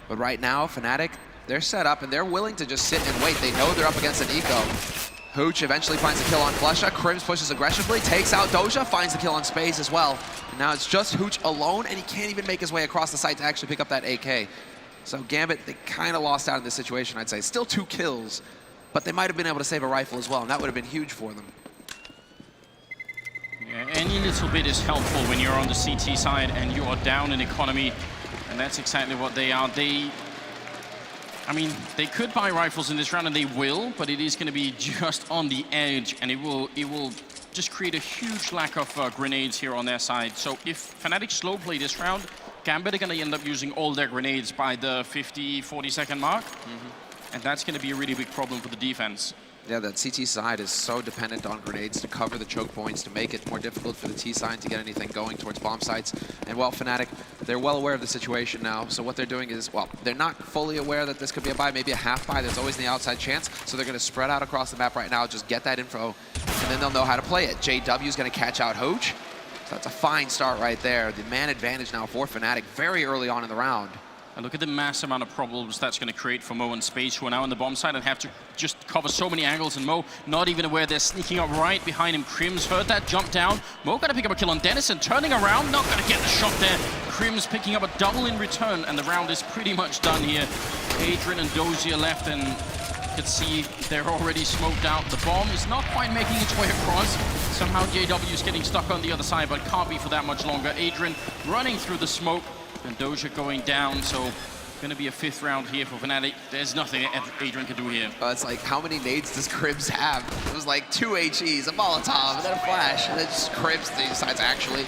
But right now, Fnatic, they're set up and they're willing to just sit and wait. They know they're up against an eco. Hooch eventually finds a kill on Flesha. Crims pushes aggressively, takes out Doja, finds the kill on Space as well. And now it's just Hooch alone, and he can't even make his way across the site to actually pick up that AK. So Gambit, they kind of lost out in this situation, I'd say. Still 2 kills, but they might have been able to save a rifle as well, and that would have been huge for them. Yeah, any little bit is helpful when you're on the CT side and you are down in economy, and that's exactly what they are. I mean, they could buy rifles in this round, and they will, but it is going to be just on the edge, and it will just create a huge lack of grenades here on their side. So if Fnatic slow play this round, Gambit are going to end up using all their grenades by the 40 second mark, and that's going to be a really big problem for the defense. Yeah, that CT side is so dependent on grenades to cover the choke points, to make it more difficult for the T side to get anything going towards bomb sites. And while Fnatic, they're well aware of the situation now, so what they're doing is, well, they're not fully aware that this could be a buy, maybe a half buy. There's always the outside chance, so they're going to spread out across the map right now, just get that info, and then they'll know how to play it. JW is going to catch out Hooch, so that's a fine start right there. The man advantage now for Fnatic very early on in the round. And look at the mass amount of problems that's going to create for Mo and Space, who are now on the bomb side and have to just cover so many angles. And Mo not even aware they're sneaking up right behind him. Crims heard that, jump down. Mo got to pick up a kill on Dennis and turning around, not going to get the shot there. Crims picking up a double in return, and the round is pretty much done here. Adrian and Dozier left, and you can see they're already smoked out. The bomb is not quite making its way across. Somehow JW is getting stuck on the other side, but can't be for that much longer. Adrian running through the smoke, and Doja going down, so going to be a 5th round here for Fnatic. There's nothing Adrian can do here. It's like, how many nades does Crims have? It was like 2 HEs, a Molotov, and then a flash, and then just Crims decides actually.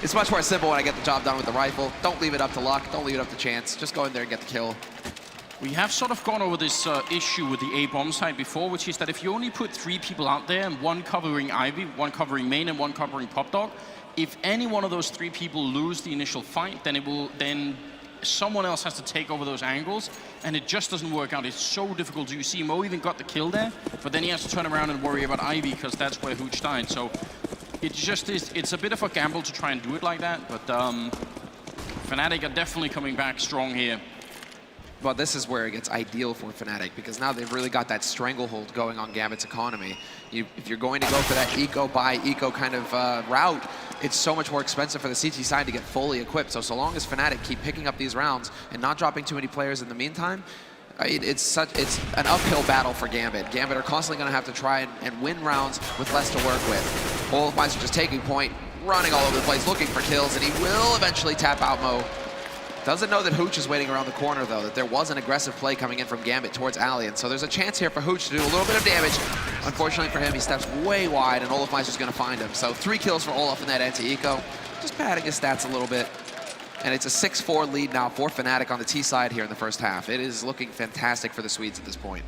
It's much more simple when I get the job done with the rifle. Don't leave it up to luck, don't leave it up to chance. Just go in there and get the kill. We have sort of gone over this issue with the A-bomb side before, which is that if you only put 3 people out there, and 1 covering Ivy, 1 covering main, and 1 covering Pop Dog, if any one of those 3 people lose the initial fight, then someone else has to take over those angles, and it just doesn't work out. It's so difficult. You see Mo even got the kill there, but then he has to turn around and worry about Ivy, because that's where Hooch died. So it just is, it's a bit of a gamble to try and do it like that, but Fnatic are definitely coming back strong here. Well, this is where it gets ideal for Fnatic, because now they've really got that stranglehold going on Gambit's economy. If you're going to go for that eco buy, eco kind of route, it's so much more expensive for the CT side to get fully equipped. So long as Fnatic keep picking up these rounds and not dropping too many players in the meantime, it's an uphill battle for Gambit. Gambit are constantly going to have to try and win rounds with less to work with. Olofmeister just taking point, running all over the place, looking for kills, and he will eventually tap out Mo. Doesn't know that Hooch is waiting around the corner, though, that there was an aggressive play coming in from Gambit towards Alien. So there's a chance here for Hooch to do a little bit of damage. Unfortunately for him, he steps way wide, and Olofmeister's going to find him. So 3 kills for Olof in that anti-eco, just padding his stats a little bit. And it's a 6-4 lead now for Fnatic on the T side here in the first half. It is looking fantastic for the Swedes at this point.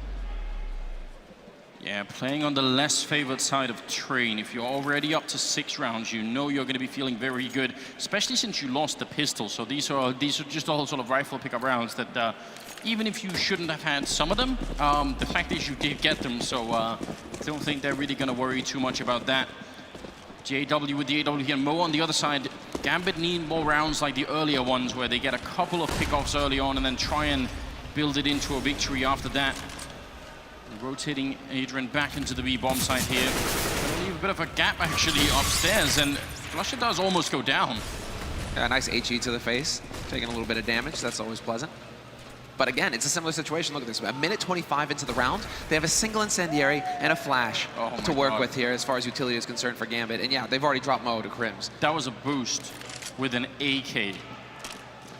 Yeah, playing on the less favored side of Train. If you're already up to 6 rounds, you know you're going to be feeling very good, especially since you lost the pistol. So these are just all sort of rifle pickup rounds that even if you shouldn't have had some of them, the fact is you did get them. So I don't think they're really going to worry too much about that. JW with the AW here, and Mo on the other side. Gambit need more rounds like the earlier ones where they get a couple of pickoffs early on and then try and build it into a victory after that. Rotating Adrian back into the B bomb site here. Gonna leave a bit of a gap actually upstairs, and Flusher does almost go down. Yeah, nice HE to the face, taking a little bit of damage. That's always pleasant. But again, it's a similar situation. Look at this. A minute 25 into the round, they have a single incendiary and a flash to work with here as far as utility is concerned for Gambit. And yeah, they've already dropped Mo to Crims. That was a boost with an AK.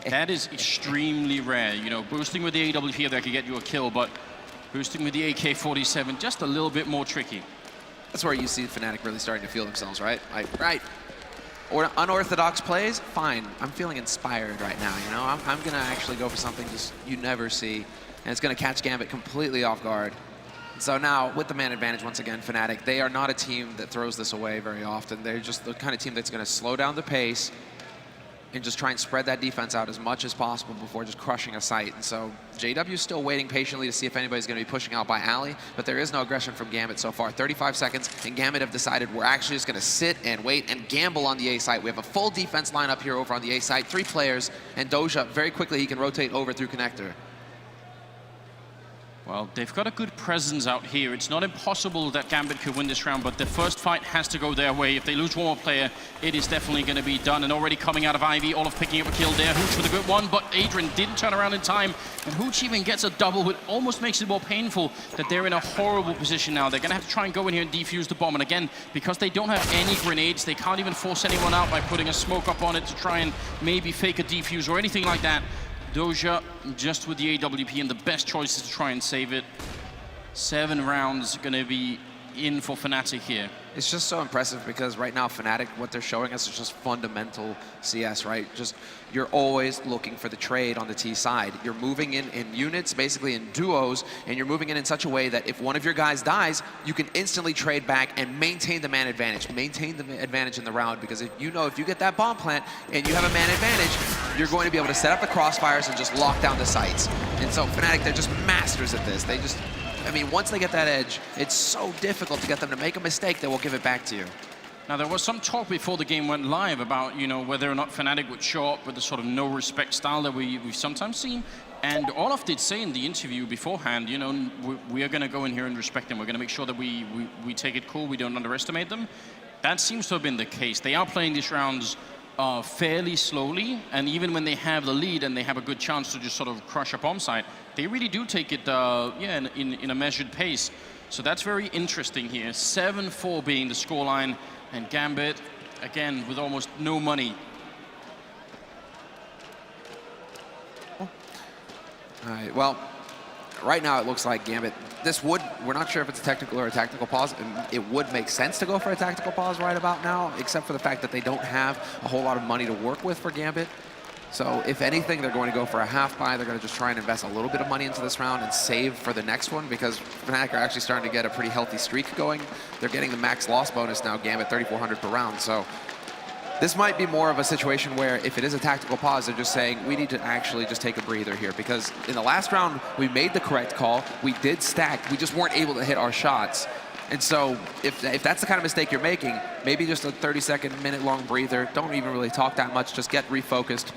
That is extremely rare. You know, boosting with the AW here that could get you a kill, but boosting with the AK-47, just a little bit more tricky. That's where you see Fnatic really starting to feel themselves, right? Right. or unorthodox plays, fine. I'm feeling inspired right now, you know? I'm gonna actually go for something just you never see, and it's gonna catch Gambit completely off guard. So now, with the man advantage, once again, Fnatic, they are not a team that throws this away very often. They're just the kind of team that's gonna slow down the pace and just try and spread that defense out as much as possible before just crushing a site. And so JW is still waiting patiently to see if anybody's going to be pushing out by Ali, but there is no aggression from Gambit so far. 35 seconds, and Gambit have decided we're actually just going to sit and wait and gamble on the A site. We have a full defense lineup here over on the A site, 3 players, and Doja, very quickly, he can rotate over through connector. Well, they've got a good presence out here. It's not impossible that Gambit could win this round, but the first fight has to go their way. If they lose one more player, it is definitely going to be done. And already coming out of Ivy, Olaf picking up a kill there. Hooch with a good one, but Adrian didn't turn around in time. And Hooch even gets a double, which almost makes it more painful that they're in a horrible position now. They're going to have to try and go in here and defuse the bomb. And again, because they don't have any grenades, they can't even force anyone out by putting a smoke up on it to try and maybe fake a defuse or anything like that. Doja just with the AWP and the best choices to try and save it. 7 rounds going to be in for Fnatic here. It's just so impressive because right now Fnatic, what they're showing us is just fundamental CS, right? Just you're always looking for the trade on the T side. You're moving in units, basically in duos, and you're moving in such a way that if one of your guys dies, you can instantly trade back and maintain the man advantage. Maintain the advantage in the round, because if you know if you get that bomb plant and you have a man advantage, you're going to be able to set up the crossfires and just lock down the sites. And so Fnatic, they're just masters at this. They just, I mean, once they get that edge, it's so difficult to get them to make a mistake that will give it back to you. Now, there was some talk before the game went live about, you know, whether or not Fnatic would show up with the sort of no-respect style that we've sometimes seen. And Olaf did say in the interview beforehand, you know, we are going to go in here and respect them. We're going to make sure that we take it cool, we don't underestimate them. That seems to have been the case. They are playing these rounds fairly slowly, and even when they have the lead and they have a good chance to just sort of crush a bomb site, they really do take it in a measured pace. So that's very interesting here. 7-4 being the scoreline, and Gambit, again, with almost no money. All right, well, right now it looks like Gambit, we're not sure if it's a technical or a tactical pause. It would make sense to go for a tactical pause right about now, except for the fact that they don't have a whole lot of money to work with for Gambit. So if anything, they're going to go for a half buy. They're going to just try and invest a little bit of money into this round and save for the next one, because Fnatic are actually starting to get a pretty healthy streak going. They're getting the max loss bonus now, Gambit 3,400 per round. So this might be more of a situation where if it is a tactical pause, they're just saying, we need to actually just take a breather here, because in the last round, we made the correct call. We did stack. We just weren't able to hit our shots. And so if that's the kind of mistake you're making, maybe just a 30-second, minute-long breather. Don't even really talk that much. Just get refocused.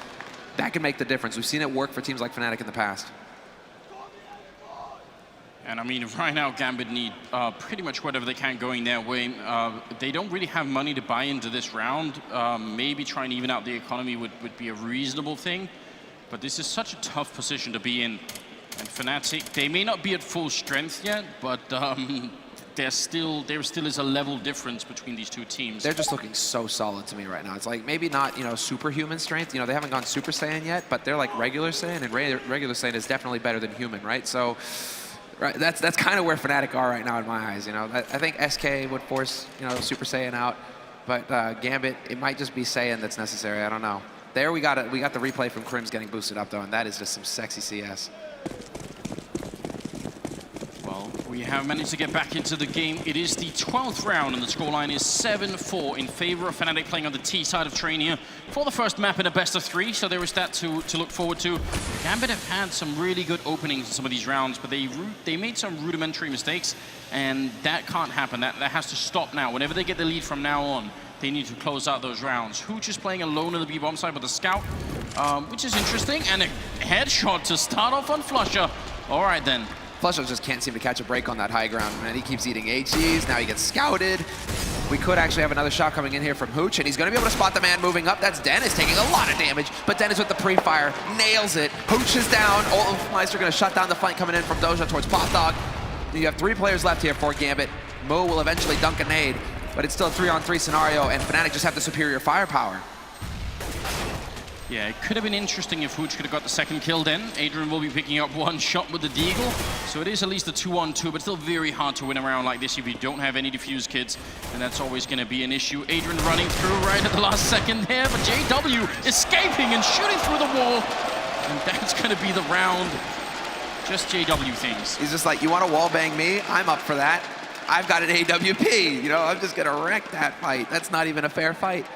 That can make the difference. We've seen it work for teams like Fnatic in the past. And I mean, right now, Gambit need pretty much whatever they can going their way. They don't really have money to buy into this round. Maybe trying to even out the economy would be a reasonable thing. But this is such a tough position to be in. And Fnatic, they may not be at full strength yet, but there still is a level difference between these two teams. They're just looking so solid to me right now. It's like maybe not, you know, superhuman strength. You know, they haven't gone Super Saiyan yet, but they're like regular Saiyan, and regular Saiyan is definitely better than human, right? So, right, that's kind of where Fnatic are right now in my eyes. You know, I think SK would force, you know, Super Saiyan out, but Gambit, it might just be Saiyan that's necessary. I don't know. There we got the replay from Crims getting boosted up though, and that is just some sexy CS. We have managed to get back into the game. It is the 12th round, and the scoreline is 7-4 in favor of Fnatic, playing on the T side of train here for the first map in a best of 3. So there is that to look forward to. Gambit have had some really good openings in some of these rounds, but they made some rudimentary mistakes, and that can't happen. That has to stop now. Whenever they get the lead from now on, they need to close out those rounds. Hooch is playing alone on the B-bomb side with a scout, which is interesting, and a headshot to start off on Flusher. All right then. Flusher just can't seem to catch a break on that high ground, man. He keeps eating HEs, now he gets scouted. We could actually have another shot coming in here from Hooch, and he's gonna be able to spot the man moving up. That's Dennis taking a lot of damage, but Dennis with the pre-fire nails it. Hooch is down. Olafmeister gonna shut down the flank coming in from Doja towards Potdog. You have 3 players left here for Gambit. Mo will eventually dunk a nade, but it's still a 3-on-3 scenario, and Fnatic just have the superior firepower. Yeah, it could have been interesting if Hooch could have got the second kill then. Adrian will be picking up one shot with the Deagle. So it is at least a 2-on-2, but still very hard to win around like this if you don't have any defuse kits. And that's always going to be an issue. Adrian running through right at the last second there, but JW escaping and shooting through the wall. And that's going to be the round. Just JW things. He's just like, you want to wallbang me? I'm up for that. I've got an AWP. You know, I'm just going to wreck that fight. That's not even a fair fight.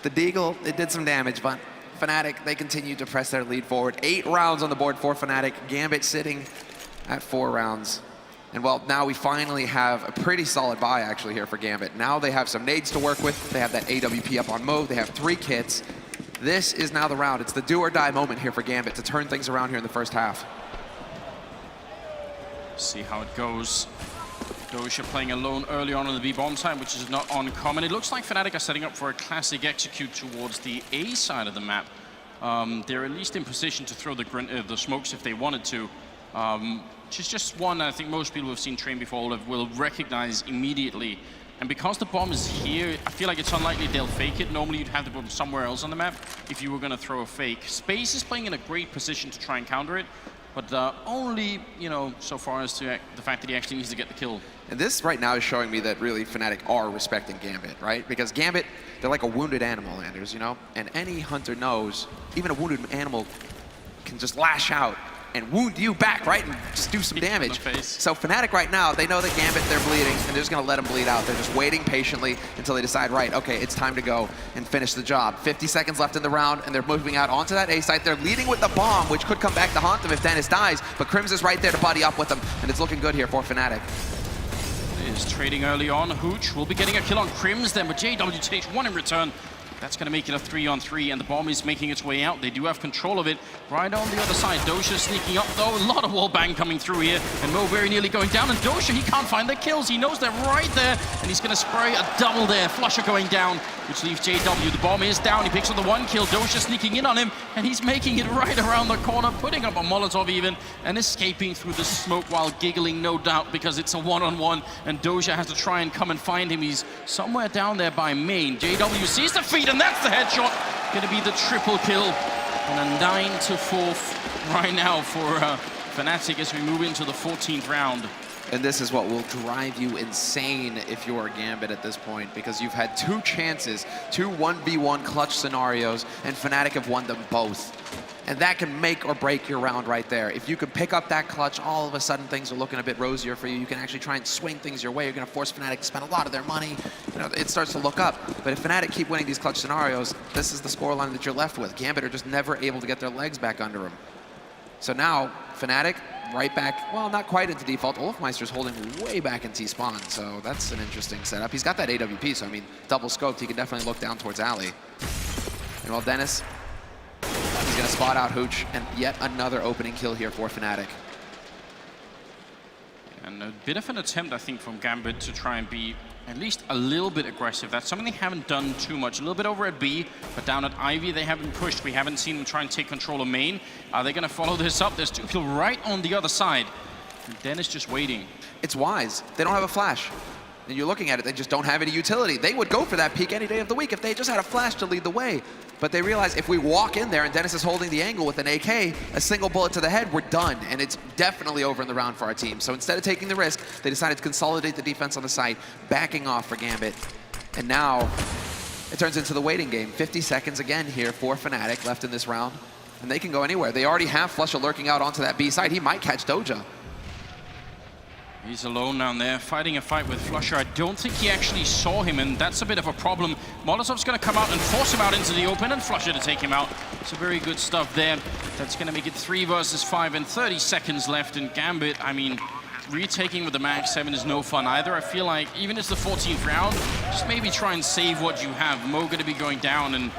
The Deagle, it did some damage, but Fnatic, they continue to press their lead forward. 8 rounds on the board for Fnatic. Gambit sitting at 4 rounds. And well, now we finally have a pretty solid buy actually here for Gambit. Now they have some nades to work with. They have that AWP up on Mo. They have 3 kits. This is now the round. It's the do or die moment here for Gambit to turn things around here in the first half. See how it goes. Doja playing alone early on the B-bomb side, which is not uncommon. It looks like Fnatic are setting up for a classic execute towards the A side of the map. They're at least in position to throw the smokes if they wanted to. Which is just one I think most people who have seen Train before will recognize immediately. And because the bomb is here, I feel like it's unlikely they'll fake it. Normally you'd have the bomb somewhere else on the map if you were going to throw a fake. Space is playing in a great position to try and counter it. But only, you know, so far as to the fact that he actually needs to get the kill. And this right now is showing me that really Fnatic are respecting Gambit, right? Because Gambit, they're like a wounded animal, Anders, you know? And any hunter knows, even a wounded animal can just lash out and wound you back, right? And just do some damage. So Fnatic right now, they know that Gambit, they're bleeding, and they're just gonna let them bleed out. They're just waiting patiently until they decide, right, okay, it's time to go and finish the job. 50 seconds left in the round, and they're moving out onto that A site. They're leading with the bomb, which could come back to haunt them if Dennis dies, but Crims is right there to buddy up with them, and it's looking good here for Fnatic. Is trading early on. Hooch will be getting a kill on Crims then, but JW takes one in return. That's going to make it a 3-on-3, and the bomb is making its way out. They do have control of it. Right on the other side, Doja sneaking up, though. A lot of wall bang coming through here, and Mo very nearly going down. And Doja, he can't find the kills. He knows they're right there, and he's going to spray a double there. Flusher going down, which leaves JW. The bomb is down. He picks up the 1 kill. Doja sneaking in on him, and he's making it right around the corner, putting up a Molotov even, and escaping through the smoke while giggling, no doubt, because it's a 1-on-1, and Doja has to try and come and find him. He's somewhere down there by main. JW sees the feed, and that's the headshot. Going to be the triple kill, and a 9-4 right now for Fnatic as we move into the 14th round. And this is what will drive you insane if you're Gambit at this point, because you've had 2 chances, 2 1v1 clutch scenarios, and Fnatic have won them both. And that can make or break your round right there. If you can pick up that clutch, all of a sudden things are looking a bit rosier for you. You can actually try and swing things your way. You're going to force Fnatic to spend a lot of their money. You know, it starts to look up. But if Fnatic keep winning these clutch scenarios, this is the scoreline that you're left with. Gambit are just never able to get their legs back under them. So now, Fnatic right back, well, not quite into default. Olafmeister's holding way back in T-spawn, so that's an interesting setup. He's got that AWP, so I mean, double scoped, he can definitely look down towards Alley. And while Dennis, he's gonna spot out Hooch, and yet another opening kill here for Fnatic. And a bit of an attempt, I think, from Gambit to try and be at least a little bit aggressive. That's something they haven't done too much. A little bit over at B, but down at Ivy, they haven't pushed. We haven't seen them try and take control of main. Are they gonna follow this up? There's 2 people right on the other side. And Dennis just waiting. It's wise. They don't have a flash. And you're looking at it, they just don't have any utility. They would go for that peak any day of the week if they just had a flash to lead the way. But they realize if we walk in there and Dennis is holding the angle with an AK, a single bullet to the head, we're done. And it's definitely over in the round for our team. So instead of taking the risk, they decided to consolidate the defense on the site, backing off for Gambit. And now it turns into the waiting game. 50 seconds again here for Fnatic left in this round. And they can go anywhere. They already have Flusher lurking out onto that B side. He might catch Doja. He's alone down there, fighting a fight with Flusher. I don't think he actually saw him, and that's a bit of a problem. Molotov's going to come out and force him out into the open, and Flusher to take him out. Some very good stuff there. That's going to make it 3 versus 5, and 30 seconds left in Gambit. I mean, retaking with the Mag 7 is no fun either. I feel like even as the 14th round, just maybe try and save what you have. Mo going to be going down, and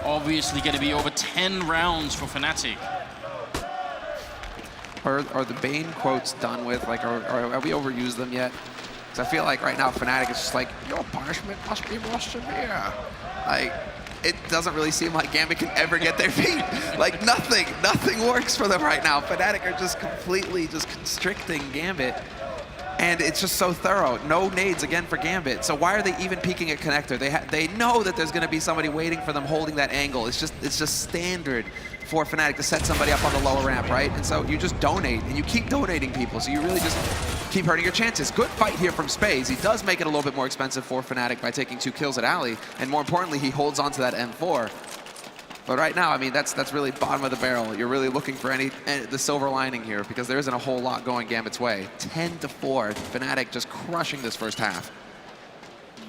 obviously going to be over 10 rounds for Fnatic. Are the Bane quotes done with? Like, have we overused them yet? Because I feel like right now Fnatic is just like, your punishment must be more severe. Like, it doesn't really seem like Gambit can ever get their feet. Like, nothing works for them right now. Fnatic are just completely just constricting Gambit. And it's just so thorough. No nades again for Gambit. So why are they even peeking at connector? They know that there's going to be somebody waiting for them holding that angle. It's just standard for Fnatic to set somebody up on the lower ramp, right? And so you just donate, and you keep donating people. So you really just keep hurting your chances. Good fight here from Spaze. He does make it a little bit more expensive for Fnatic by taking 2 kills at Ali. And more importantly, he holds on to that M4. But right now, I mean, that's really bottom of the barrel. You're really looking for the silver lining here because there isn't a whole lot going Gambit's way. 10-4, Fnatic just crushing this first half.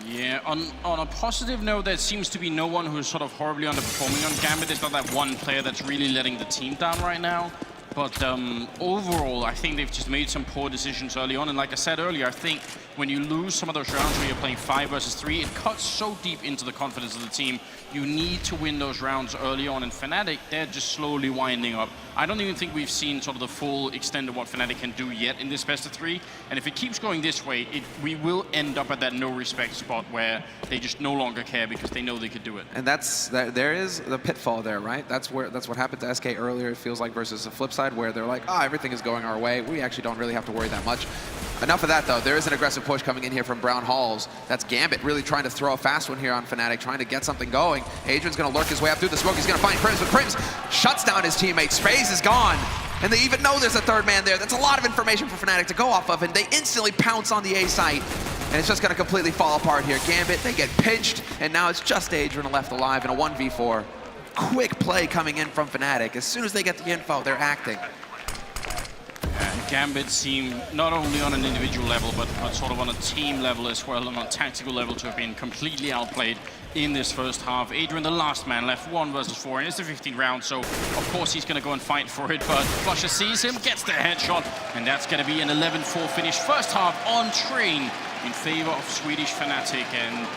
Yeah, on a positive note, there seems to be no one who's sort of horribly underperforming on Gambit. There's not that one player that's really letting the team down right now. But overall, I think they've just made some poor decisions early on. And like I said earlier, I think when you lose some of those rounds where you're playing 5 versus 3, it cuts so deep into the confidence of the team. You need to win those rounds early on. And Fnatic, they're just slowly winding up. I don't even think we've seen sort of the full extent of what Fnatic can do yet in this best of 3. And if it keeps going this way, we will end up at that no-respect spot where they just no longer care because they know they could do it. And there is the pitfall there, right? That's what happened to SK earlier, it feels like, versus the flip side, where they're like, everything is going our way. We actually don't really have to worry that much. Enough of that, though. There is an aggressive push coming in here from Brown Halls. That's Gambit really trying to throw a fast one here on Fnatic, trying to get something going. Adrian's going to lurk his way up through the smoke. He's going to find Crims, but Crims shuts down his teammate. Spaze is gone. And they even know there's a third man there. That's a lot of information for Fnatic to go off of, and they instantly pounce on the A site. And it's just going to completely fall apart here. Gambit, they get pinched, and now it's just Adrian left alive in a 1v4. Quick play coming in from Fnatic. As soon as they get the info, they're acting. And Gambit seem not only on an individual level, but sort of on a team level as well, on a tactical level, to have been completely outplayed in this first half. Adrian, the last man, left 1 versus 4, and it's the 15th round, so of course he's going to go and fight for it, but Flusher sees him, gets the headshot, and that's going to be an 11-4 finish. First half on train in favor of Swedish Fnatic, and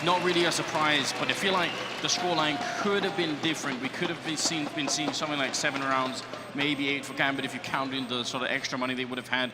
not really a surprise, but I feel like the scoreline could have been different. We could have been seeing something like 7 rounds, maybe 8 for Gambit if you count in the sort of extra money they would have had.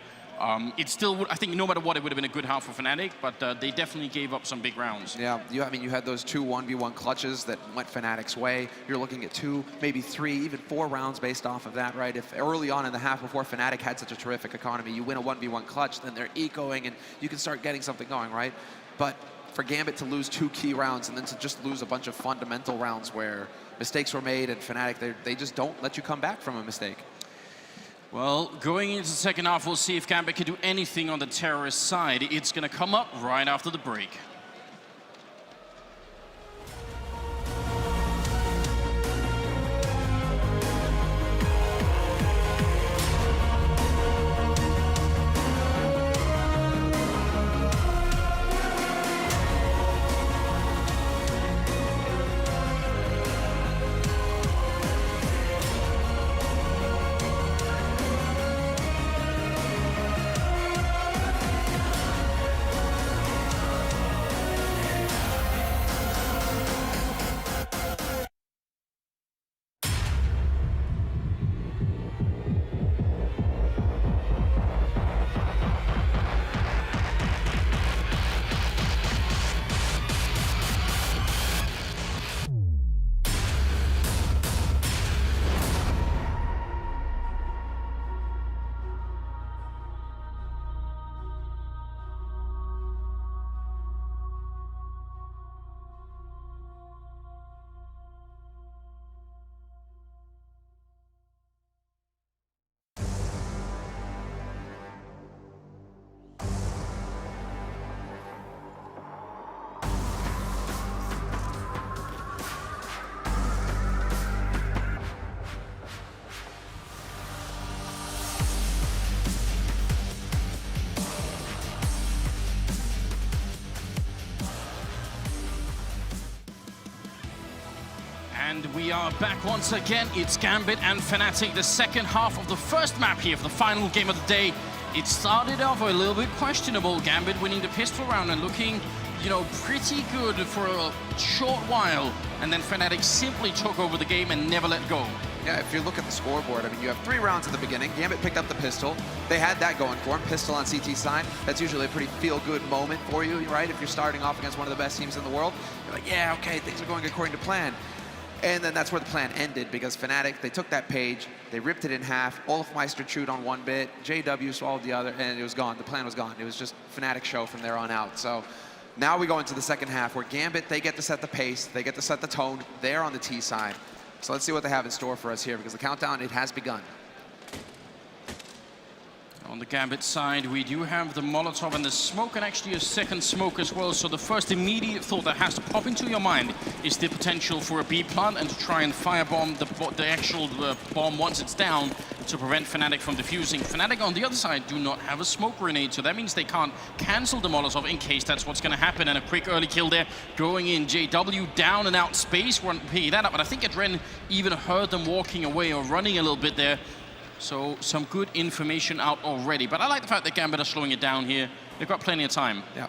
It still would, I think, no matter what, it would have been a good half for Fnatic, but they definitely gave up some big rounds. Yeah, I mean, you had those 2 1v1 clutches that went Fnatic's way. You're looking at 2, maybe 3, even 4 rounds based off of that, right? If early on in the half before Fnatic had such a terrific economy, you win a 1v1 clutch, then they're ecoing, and you can start getting something going, right? But for Gambit to lose 2 key rounds and then to just lose a bunch of fundamental rounds where mistakes were made, and Fnatic, they just don't let you come back from a mistake. Well, going into the second half, we'll see if Gambit can do anything on the terrorist side. It's going to come up right after the break. And we are back once again. It's Gambit and Fnatic, the second half of the first map here for the final game of the day. It started off a little bit questionable. Gambit winning the pistol round and looking, you know, pretty good for a short while. And then Fnatic simply took over the game and never let go. Yeah, if you look at the scoreboard, I mean, you have 3 rounds at the beginning. Gambit picked up the pistol. They had that going for him. Pistol on CT side. That's usually a pretty feel-good moment for you, right? If you're starting off against one of the best teams in the world, you're like, yeah, okay, things are going according to plan. And then that's where the plan ended, because Fnatic, they took that page, they ripped it in half, Olofmeister chewed on one bit, JW swallowed the other, and it was gone. The plan was gone. It was just Fnatic show from there on out. So now we go into the second half, where Gambit, they get to set the pace, they get to set the tone, they're on the T side. So let's see what they have in store for us here, because the countdown, it has begun. On the Gambit side, we do have the Molotov and the smoke, and actually a second smoke as well. So the first immediate thought that has to pop into your mind is the potential for a B plant and to try and firebomb the actual bomb once it's down to prevent Fnatic from defusing. Fnatic on the other side do not have a smoke grenade, so that means they can't cancel the Molotov in case that's what's going to happen. And a quick early kill there going in. JW down and out space, weren't picking that up, but I think Adren even heard them walking away or running a little bit there. So some good information out already. But I like the fact that Gambit are slowing it down here. They've got plenty of time. Yeah.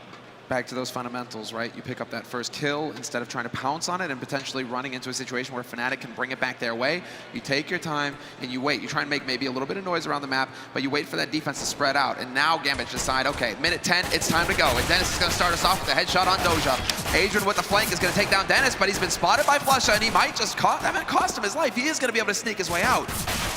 Back to those fundamentals, right? You pick up that first kill instead of trying to pounce on it and potentially running into a situation where Fnatic can bring it back their way. You take your time and you wait. You try and make maybe a little bit of noise around the map, but you wait for that defense to spread out. And now Gambit decide, okay, minute 10, it's time to go. And Dennis is going to start us off with a headshot on Doja. Adrian with the flank is going to take down Dennis, but he's been spotted by Flusha, and he might just cost him his life. He is going to be able to sneak his way out.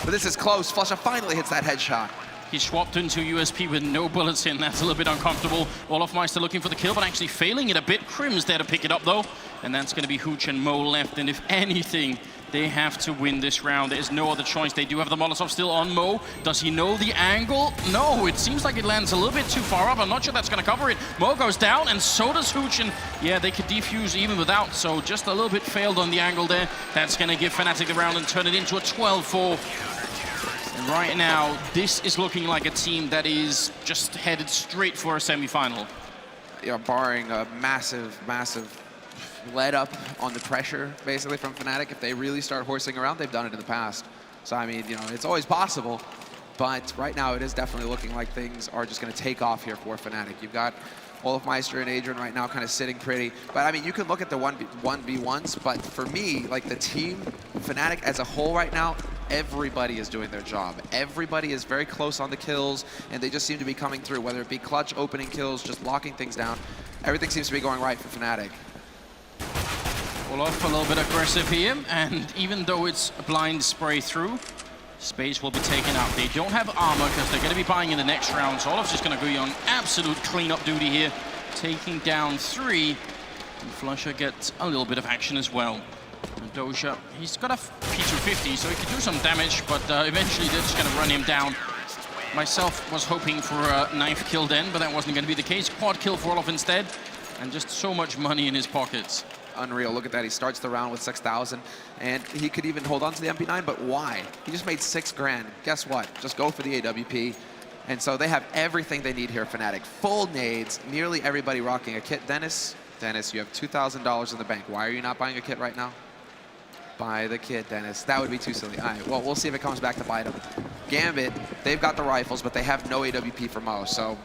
But this is close. Flusha finally hits that headshot. He swapped into USP with no bullets in. That's a little bit uncomfortable. Olofmeister looking for the kill, but actually failing it a bit. Krim's there to pick it up, though. And that's going to be Hooch and Mo left. And if anything, they have to win this round. There's no other choice. They do have the Molotov still on Mo. Does he know the angle? No, it seems like it lands a little bit too far up. I'm not sure that's going to cover it. Mo goes down, and so does Hooch. And yeah, they could defuse even without. So just a little bit failed on the angle there. That's going to give Fnatic the round and turn it into a 12-4. And right now, this is looking like a team that is just headed straight for a semi-final. Yeah, barring a massive let up on the pressure, basically, from Fnatic. If they really start horsing around, they've done it in the past. So, I mean, you know, it's always possible. But right now, it is definitely looking like things are just going to take off here for Fnatic. You've got Olofmeister and Adrian right now kind of sitting pretty. But, I mean, you can look at the 1v1s, but for me, like, the team, Fnatic as a whole right now, everybody is doing their job. Everybody is very close on the kills, and they just seem to be coming through, whether it be clutch opening kills, just locking things down. Everything seems to be going right for Fnatic. Olof a little bit aggressive here, and even though it's a blind spray through, space will be taken out. They don't have armor because they're going to be buying in the next round, so Olof's just going to go on absolute cleanup duty here, taking down 3, and Flusha gets a little bit of action as well. And Doja, he's got a P250, so he could do some damage, but eventually they're just going to run him down. Myself was hoping for a knife kill then, but that wasn't going to be the case. Quad kill for Olof instead, and just so much money in his pockets. Unreal, look at that. He starts the round with 6,000, and he could even hold on to the MP9, but why? He just made 6 grand. Guess what? Just go for the AWP. And so they have everything they need here, Fnatic. Full nades, nearly everybody rocking a kit. Dennis, you have $2,000 in the bank. Why are you not buying a kit right now? Buy the kit, Dennis. That would be too silly. All right, well, we'll see if it comes back to bite them. Gambit, they've got the rifles, but they have no AWP for Mo, so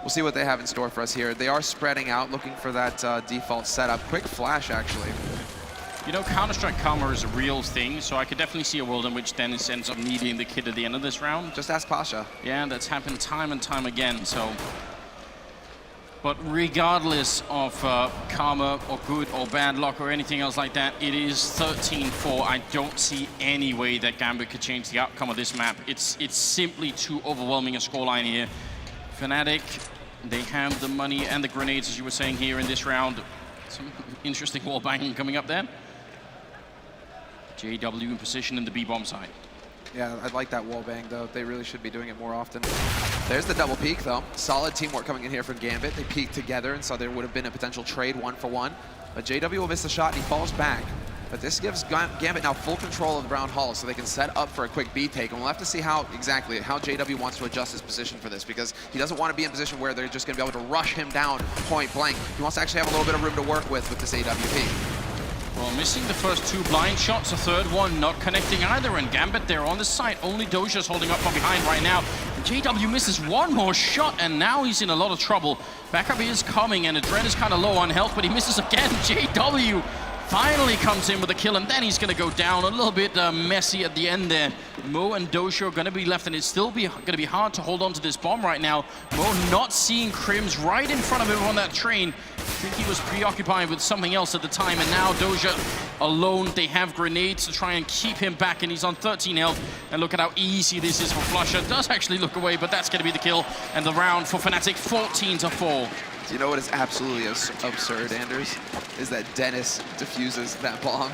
we'll see what they have in store for us here. They are spreading out, looking for that default setup. Quick flash, actually. You know, Counter-Strike Karma is a real thing, so I could definitely see a world in which Dennis ends up needing the kit at the end of this round. Just ask Pasha. Yeah, that's happened time and time again, so. But regardless of karma or good or bad luck or anything else like that, it is 13-4. I don't see any way that Gambit could change the outcome of this map. It's simply too overwhelming a scoreline here. Fnatic, they have the money and the grenades, as you were saying here in this round. Some interesting wall banging coming up there. JW in position in the B-bomb side. Yeah, I'd like that wallbang, though. They really should be doing it more often. There's the double peek, though. Solid teamwork coming in here from Gambit. They peeked together, and so there would have been a potential trade 1-for-1. But JW will miss the shot, and he falls back. But this gives Gambit now full control of the Brown Hall, so they can set up for a quick B take. And we'll have to see how JW wants to adjust his position for this, because he doesn't want to be in a position where they're just going to be able to rush him down point blank. He wants to actually have a little bit of room to work with this AWP. Well, missing the first 2 blind shots, the third one not connecting either, and Gambit there on the site. Only Doja's holding up from behind right now. And JW misses one more shot, and now he's in a lot of trouble. Backup is coming, and Adren is kind of low on health, but he misses again. JW finally comes in with a kill, and then he's going to go down a little bit messy at the end there. Mo and Doja are going to be left, and it's still going to be hard to hold on to this bomb right now. Mo not seeing Krims right in front of him on that train. I think he was preoccupied with something else at the time, and now Doja alone. They have grenades to try and keep him back, and he's on 13 health. And look at how easy this is for Flusha. Does actually look away, but that's going to be the kill. And the round for Fnatic, 14-4. You know what is absolutely absurd, Anders? Is that Dennis defuses that bomb.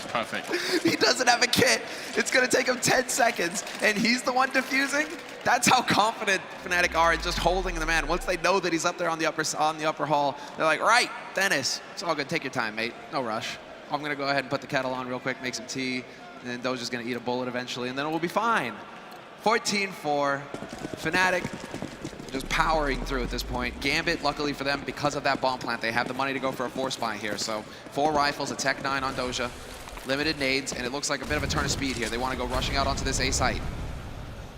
Perfect. He doesn't have a kit. It's going to take him 10 seconds, and he's the one defusing? That's how confident Fnatic are in just holding the man. Once they know that he's up there on the upper hall, they're like, right, Dennis, it's all good. Take your time, mate. No rush. I'm going to go ahead and put the kettle on real quick, make some tea, and then Doja's going to eat a bullet eventually, and then we'll be fine. 14-4. Fnatic just powering through at this point. Gambit, luckily for them, because of that bomb plant, they have the money to go for a force buy here. So 4 rifles, a Tech 9 on Doja, limited nades, and it looks like a bit of a turn of speed here. They want to go rushing out onto this A site.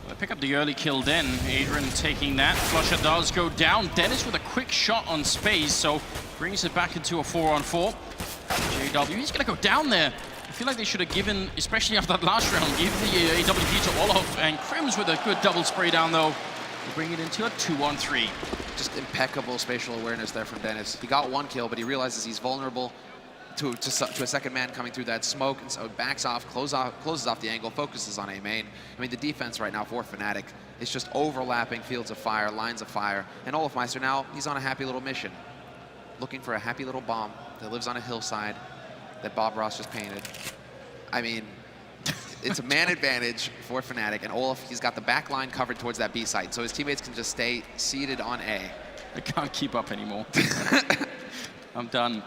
Well, pick up the early kill then. Adrian taking that. Flusha does go down. Dennis with a quick shot on space, so brings it back into a 4-on-4. JW, he's going to go down there. I feel like they should have given, especially after that last round, give the AWP to Olaf, and Crims with a good double spray down though. To bring it into a 2-on-3. Just impeccable spatial awareness there from Dennis. He got 1 kill, but he realizes he's vulnerable to a second man coming through that smoke, and so backs off, closes off the angle, focuses on A main. I mean, the defense right now for Fnatic is just overlapping fields of fire, lines of fire, and Olafmeister now, he's on a happy little mission, looking for a happy little bomb that lives on a hillside that Bob Ross just painted. I mean, it's a man advantage for Fnatic, and Olaf, he's got the back line covered towards that B site, so his teammates can just stay seated on A. I can't keep up anymore. I'm done.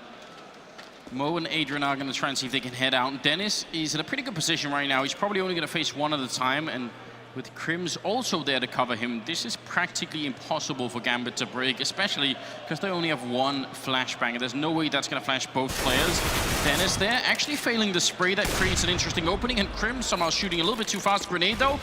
Mo and Adrian are going to try and see if they can head out. Dennis is in a pretty good position right now. He's probably only going to face one at a time, and with Crims also there to cover him, this is practically impossible for Gambit to break, especially because they only have 1 flashbang, and there's no way that's going to flash both players. Dennis there, actually failing the spray that creates an interesting opening, and Crims somehow shooting a little bit too fast. Grenade though,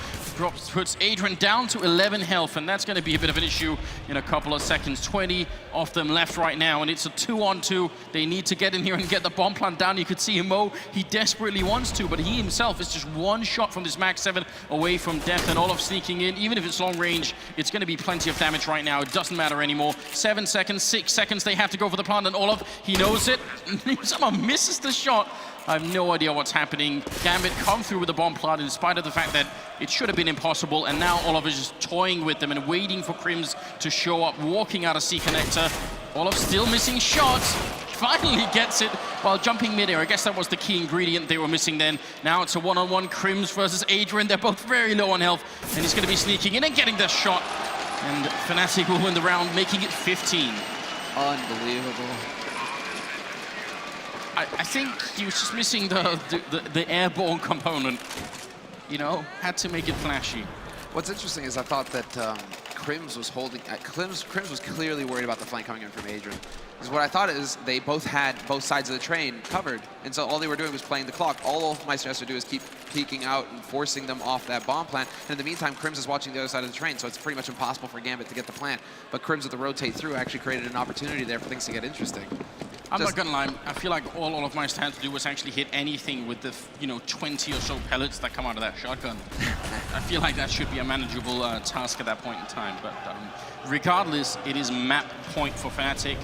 puts Adrian down to 11 health, and that's going to be a bit of an issue in a couple of seconds. 20 of them left right now, and it's a 2-on-2. They need to get in here and get the bomb plant down. You could see him, Mo, he desperately wants to, but he himself is just 1 shot from this Max 7 away from death. And Olaf sneaking in, even if it's long range, it's going to be plenty of damage right now. It doesn't matter anymore. 7 seconds, 6 seconds, they have to go for the plant, and Olaf, he knows it. He somehow misses the shot. I have no idea what's happening. Gambit come through with the bomb plant in spite of the fact that it should have been impossible, and now Olaf is just toying with them and waiting for Crims to show up, walking out of C connector. Olaf still missing shots. Finally gets it while jumping midair. I guess that was the key ingredient they were missing then. Now it's a 1-on-1 Crims versus Adrian. They're both very low on health, and he's going to be sneaking in and getting the shot. And Fnatic will win the round, making it 15. Unbelievable. I think he was just missing the airborne component. You know, had to make it flashy. What's interesting is I thought that Crims was holding. Crims was clearly worried about the flank coming in from Adrian. Because what I thought is they both had both sides of the train covered, and so all they were doing was playing the clock. All Olafmeister has to do is keep peeking out and forcing them off that bomb plant. And in the meantime, Crims is watching the other side of the train, so it's pretty much impossible for Gambit to get the plant. But Crims with the rotate through actually created an opportunity there for things to get interesting. I'm not gonna lie, I feel like all Olafmeister had to do was actually hit anything with the 20 or so pellets that come out of that shotgun. I feel like that should be a manageable task at that point in time. But regardless, it is map point for Fnatic.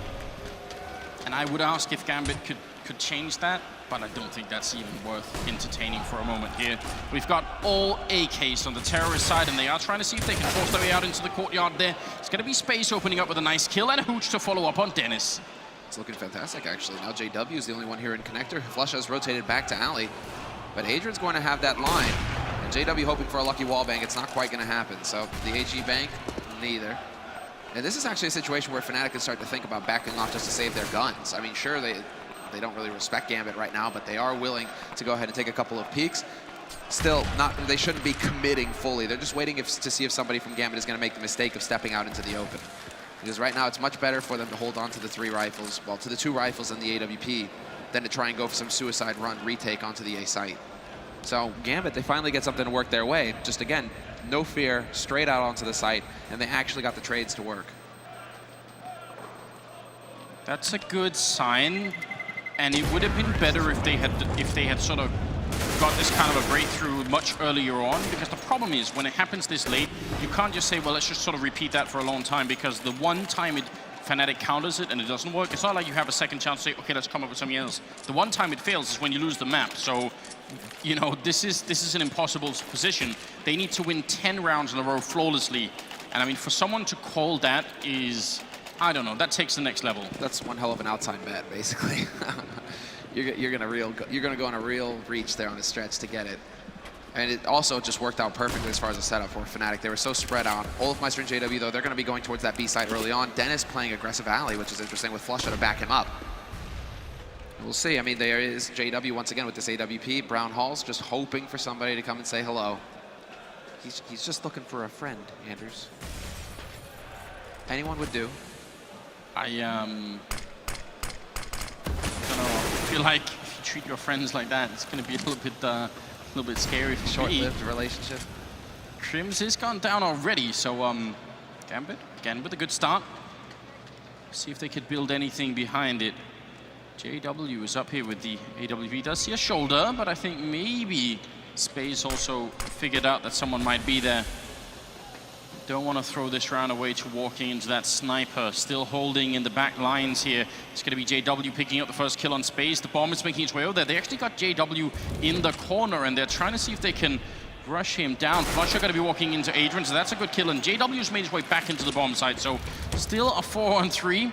And I would ask if Gambit could change that, but I don't think that's even worth entertaining for a moment here. We've got all AKs on the terrorist side, and they are trying to see if they can force their way out into the courtyard there. It's going to be space opening up with a nice kill and a hooch to follow up on Dennis. It's looking fantastic, actually. Now JW is the only one here in connector. Flusha has rotated back to alley, but Adrian's going to have that line. And JW hoping for a lucky wall bang. It's not quite going to happen. So the HE bank, neither. And this is actually a situation where Fnatic can start to think about backing off just to save their guns. I mean, sure, they don't really respect Gambit right now, but they are willing to go ahead and take a couple of peeks. Still, they shouldn't be committing fully. They're just waiting to see if somebody from Gambit is going to make the mistake of stepping out into the open. Because right now, it's much better for them to hold on to the 3 rifles, well, to the 2 rifles and the AWP, than to try and go for some suicide run retake onto the A site. So Gambit, they finally get something to work their way. Just again, no fear, straight out onto the site, and they actually got the trades to work. That's a good sign, and it would have been better if they had sort of got this kind of a breakthrough much earlier on, because the problem is when it happens this late, you can't just say, well, let's just sort of repeat that for a long time, because the one time it Fnatic counters it and it doesn't work, it's not like you have a second chance to say, okay, let's come up with something else. The one time it fails is when you lose the map. So, you know, this is an impossible position. They need to win 10 rounds in a row flawlessly. And I mean, for someone to call that is, I don't know, that takes the next level. That's one hell of an outside bet, basically. you're gonna go on a real reach there on the stretch to get it. And it also just worked out perfectly as far as the setup for Fnatic. They were so spread out. Olofmeister and JW, though, they're going to be going towards that B side early on. Dennis playing aggressive alley, which is interesting, with Flusha to back him up. We'll see. I mean, there is JW once again with this AWP. Brown Hall's just hoping for somebody to come and say hello. He's just looking for a friend, Anders. Anyone would do. I don't know. I feel like if you treat your friends like that, it's going to be a little bit scary for short-lived relationship. Trims is gone down already, so Gambit again with a good start. See if they could build anything behind it. JW is up here with the AWP. Does see a shoulder, but I think maybe Space also figured out that someone might be there. Don't want to throw this round away to walking into that sniper. Still holding in the back lines here. It's going to be JW picking up the first kill on Space. The bomb is making its way over there. They actually got JW in the corner, and they're trying to see if they can rush him down. Flusha going to be walking into Adrian, so that's a good kill. And JW's made his way back into the bomb site, so still a 4-on-3.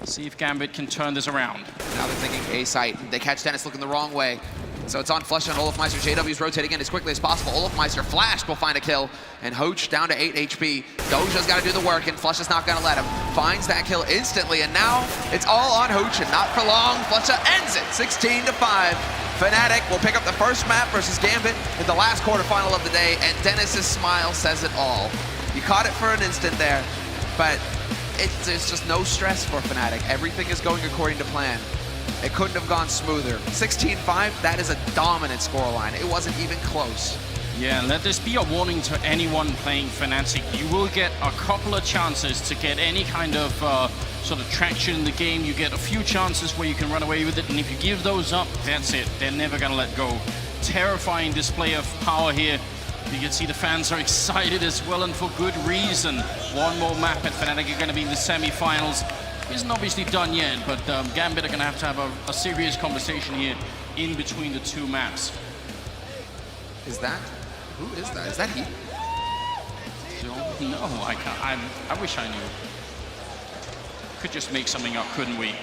See if Gambit can turn this around. Now they're thinking A site. They catch Dennis looking the wrong way. So it's on Flusha and Olofmeister. JW's rotating in as quickly as possible. Olofmeister flashed will find a kill. And Hooch down to 8 HP. Doja's got to do the work, and Flusha's not going to let him. Finds that kill instantly, and now it's all on Hooch, and not for long. Flusha ends it, 16-5. Fnatic will pick up the first map versus Gambit in the last quarterfinal of the day, and Dennis's smile says it all. You caught it for an instant there, but there's just no stress for Fnatic. Everything is going according to plan. It couldn't have gone smoother. 16-5, that is a dominant scoreline. It wasn't even close. Yeah, let this be a warning to anyone playing Fnatic. You will get a couple of chances to get any kind of sort of traction in the game. You get a few chances where you can run away with it, and if you give those up, that's it. They're never gonna let go. Terrifying display of power here. You can see the fans are excited as well, and for good reason. One more map and Fnatic are gonna be in the semi-finals. Isn't obviously done yet, but Gambit are going to have a serious conversation here in between the two maps. Is that? Who is that? Is that he? No, I can't. I wish I knew. Could just make something up, couldn't we?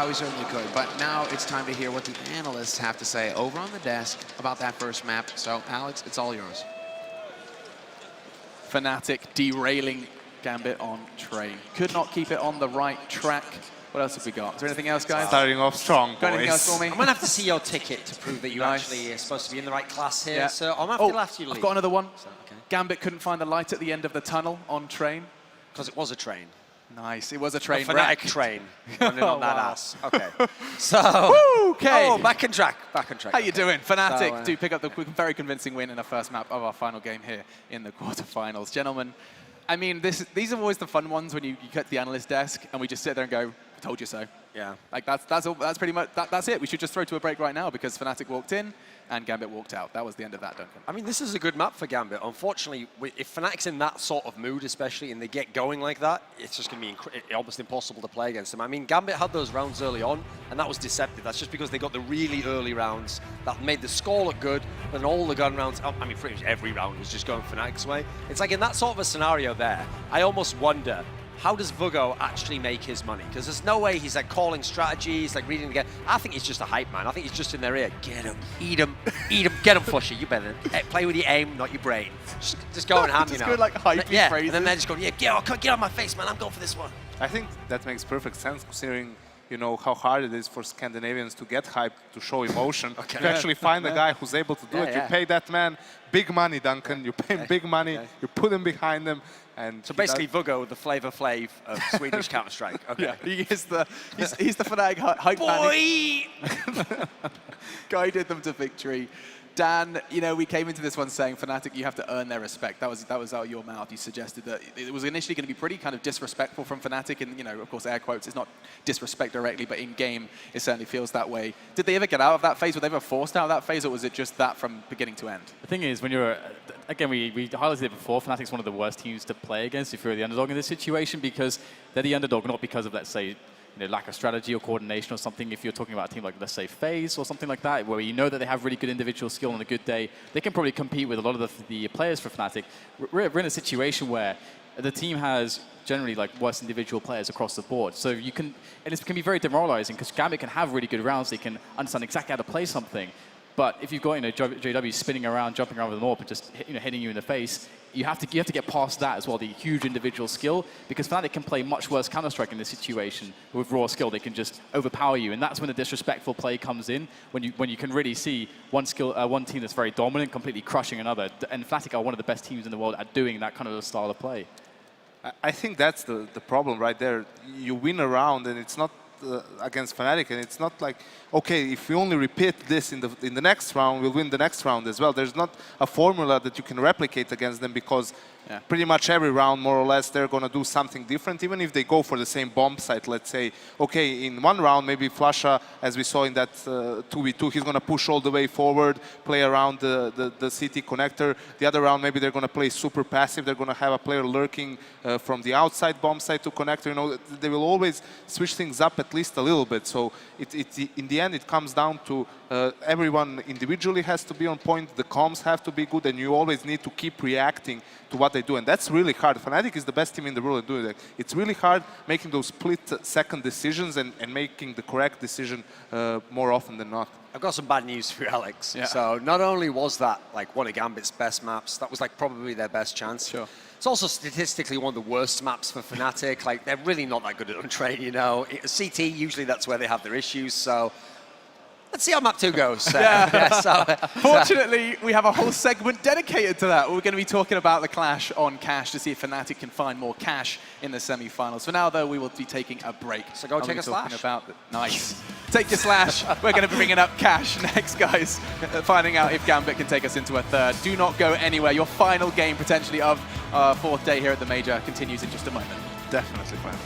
We certainly could. But now it's time to hear what the analysts have to say over on the desk about that first map. So, Alex, it's all yours. Fnatic derailing Gambit on Train. Could not keep it on the right track. What else have we got? Is there anything else, guys? Starting off strong, Got anything else for me? I'm going to have to see your ticket to prove that you actually are supposed to be in the right class here. Yeah. So I'm going to have to let you leave. I've got another one. So, okay. Gambit couldn't find the light at the end of the tunnel on Train. Because it was a train. Nice, it was a train Fnatic wreck. Train. Running on that ass. Okay. So. Okay. Oh, back on track. Back on track. How you doing? Fnatic do pick up the very convincing win in the first map of our final game here in the quarterfinals. Gentlemen, I mean, these are always the fun ones when you get to the analyst desk and we just sit there and go, told you so. Yeah. Like that's pretty much, that's it. We should just throw to a break right now because Fnatic walked in and Gambit walked out. That was the end of that, Duncan. I mean, this is a good map for Gambit. Unfortunately, if Fnatic's in that sort of mood, especially, and they get going like that, it's just going to be almost impossible to play against them. I mean, Gambit had those rounds early on, and that was deceptive. That's just because they got the really early rounds that made the score look good, but then all the gun rounds, I mean, pretty much every round was just going Fnatic's way. It's like in that sort of a scenario there, I almost wonder, how does Vugo actually make his money? Because there's no way he's like calling strategies, like reading the game. I think he's just a hype man. I think he's just in their ear. Get him, eat him, get him, Flusha. You better play with your aim, not your brain. Just go and ham, you know. Good, like hype yeah, phrases. and then they're just going, yeah, get out of my face, man. I'm going for this one. I think that makes perfect sense considering, you know, how hard it is for Scandinavians to get hyped, to show emotion. Okay. To actually find a guy who's able to do it. You pay that man big money, Duncan. You pay him big money. You put him behind him. And so basically, Vugo, the Flavor Flav of Swedish Counter-Strike. Okay. Yeah, he's the Fnatic hype man. Guided them to victory. Dan, you know, we came into this one saying, Fnatic, you have to earn their respect. That was out of your mouth. You suggested that it was initially going to be pretty kind of disrespectful from Fnatic, and, you know, of course, air quotes, it's not disrespect directly, but in-game, it certainly feels that way. Did they ever get out of that phase? Were they ever forced out of that phase, or was it just that from beginning to end? The thing is, when you're, again, we highlighted it before, Fnatic's one of the worst teams to play against if you're the underdog in this situation, because they're the underdog not because of, let's say, lack of strategy or coordination or something. If you're talking about a team like, let's say, FaZe or something like that, where you know that they have really good individual skill on a good day, they can probably compete with a lot of the players for Fnatic. We're in a situation where the team has generally like worse individual players across the board. So you can, and it can be very demoralizing because Gambit can have really good rounds. They can understand exactly how to play something. But if you've got JW spinning around, jumping around with them all, but just hitting you in the face, you have to get past that as well, the huge individual skill, because Fnatic can play much worse Counter-Strike in this situation. With raw skill, they can just overpower you, and that's when the disrespectful play comes in, when you can really see one team that's very dominant completely crushing another. And Fnatic are one of the best teams in the world at doing that kind of style of play. I think that's the problem right there. You win a round, and it's not against Fnatic, and it's not like, okay, if we only repeat this in the next round, we'll win the next round as well. There's not a formula that you can replicate against them, because pretty much every round, more or less, they're going to do something different. Even if they go for the same bomb site, let's say, okay, in one round, maybe Flasha, as we saw in that 2v2, he's going to push all the way forward, play around the CT connector. The other round, maybe they're going to play super passive. They're going to have a player lurking from the outside bomb site to connector. You know, they will always switch things up at least a little bit. So in the end, it comes down to everyone individually has to be on point. The comms have to be good, and you always need to keep reacting to what they do. And that's really hard. Fnatic is the best team in the world at doing that. It's really hard making those split-second decisions and making the correct decision more often than not. I've got some bad news for you, Alex. Yeah. So not only was that like one of Gambit's best maps, that was like probably their best chance. Sure. It's also statistically one of the worst maps for Fnatic. Like, they're really not that good at Untrain, you know. CT, usually that's where they have their issues, so let's see how map 2 goes. Fortunately, we have a whole segment dedicated to that. We're going to be talking about the clash on Cash to see if Fnatic can find more cash in the semi-finals. For now, though, we will be taking a break. So go take a slash. Nice. Take your slash. We're going to be bringing up Cash next, guys. Finding out if Gambit can take us into a third. Do not go anywhere. Your final game, potentially, of our 4th day here at the Major continues in just a moment. Definitely, man.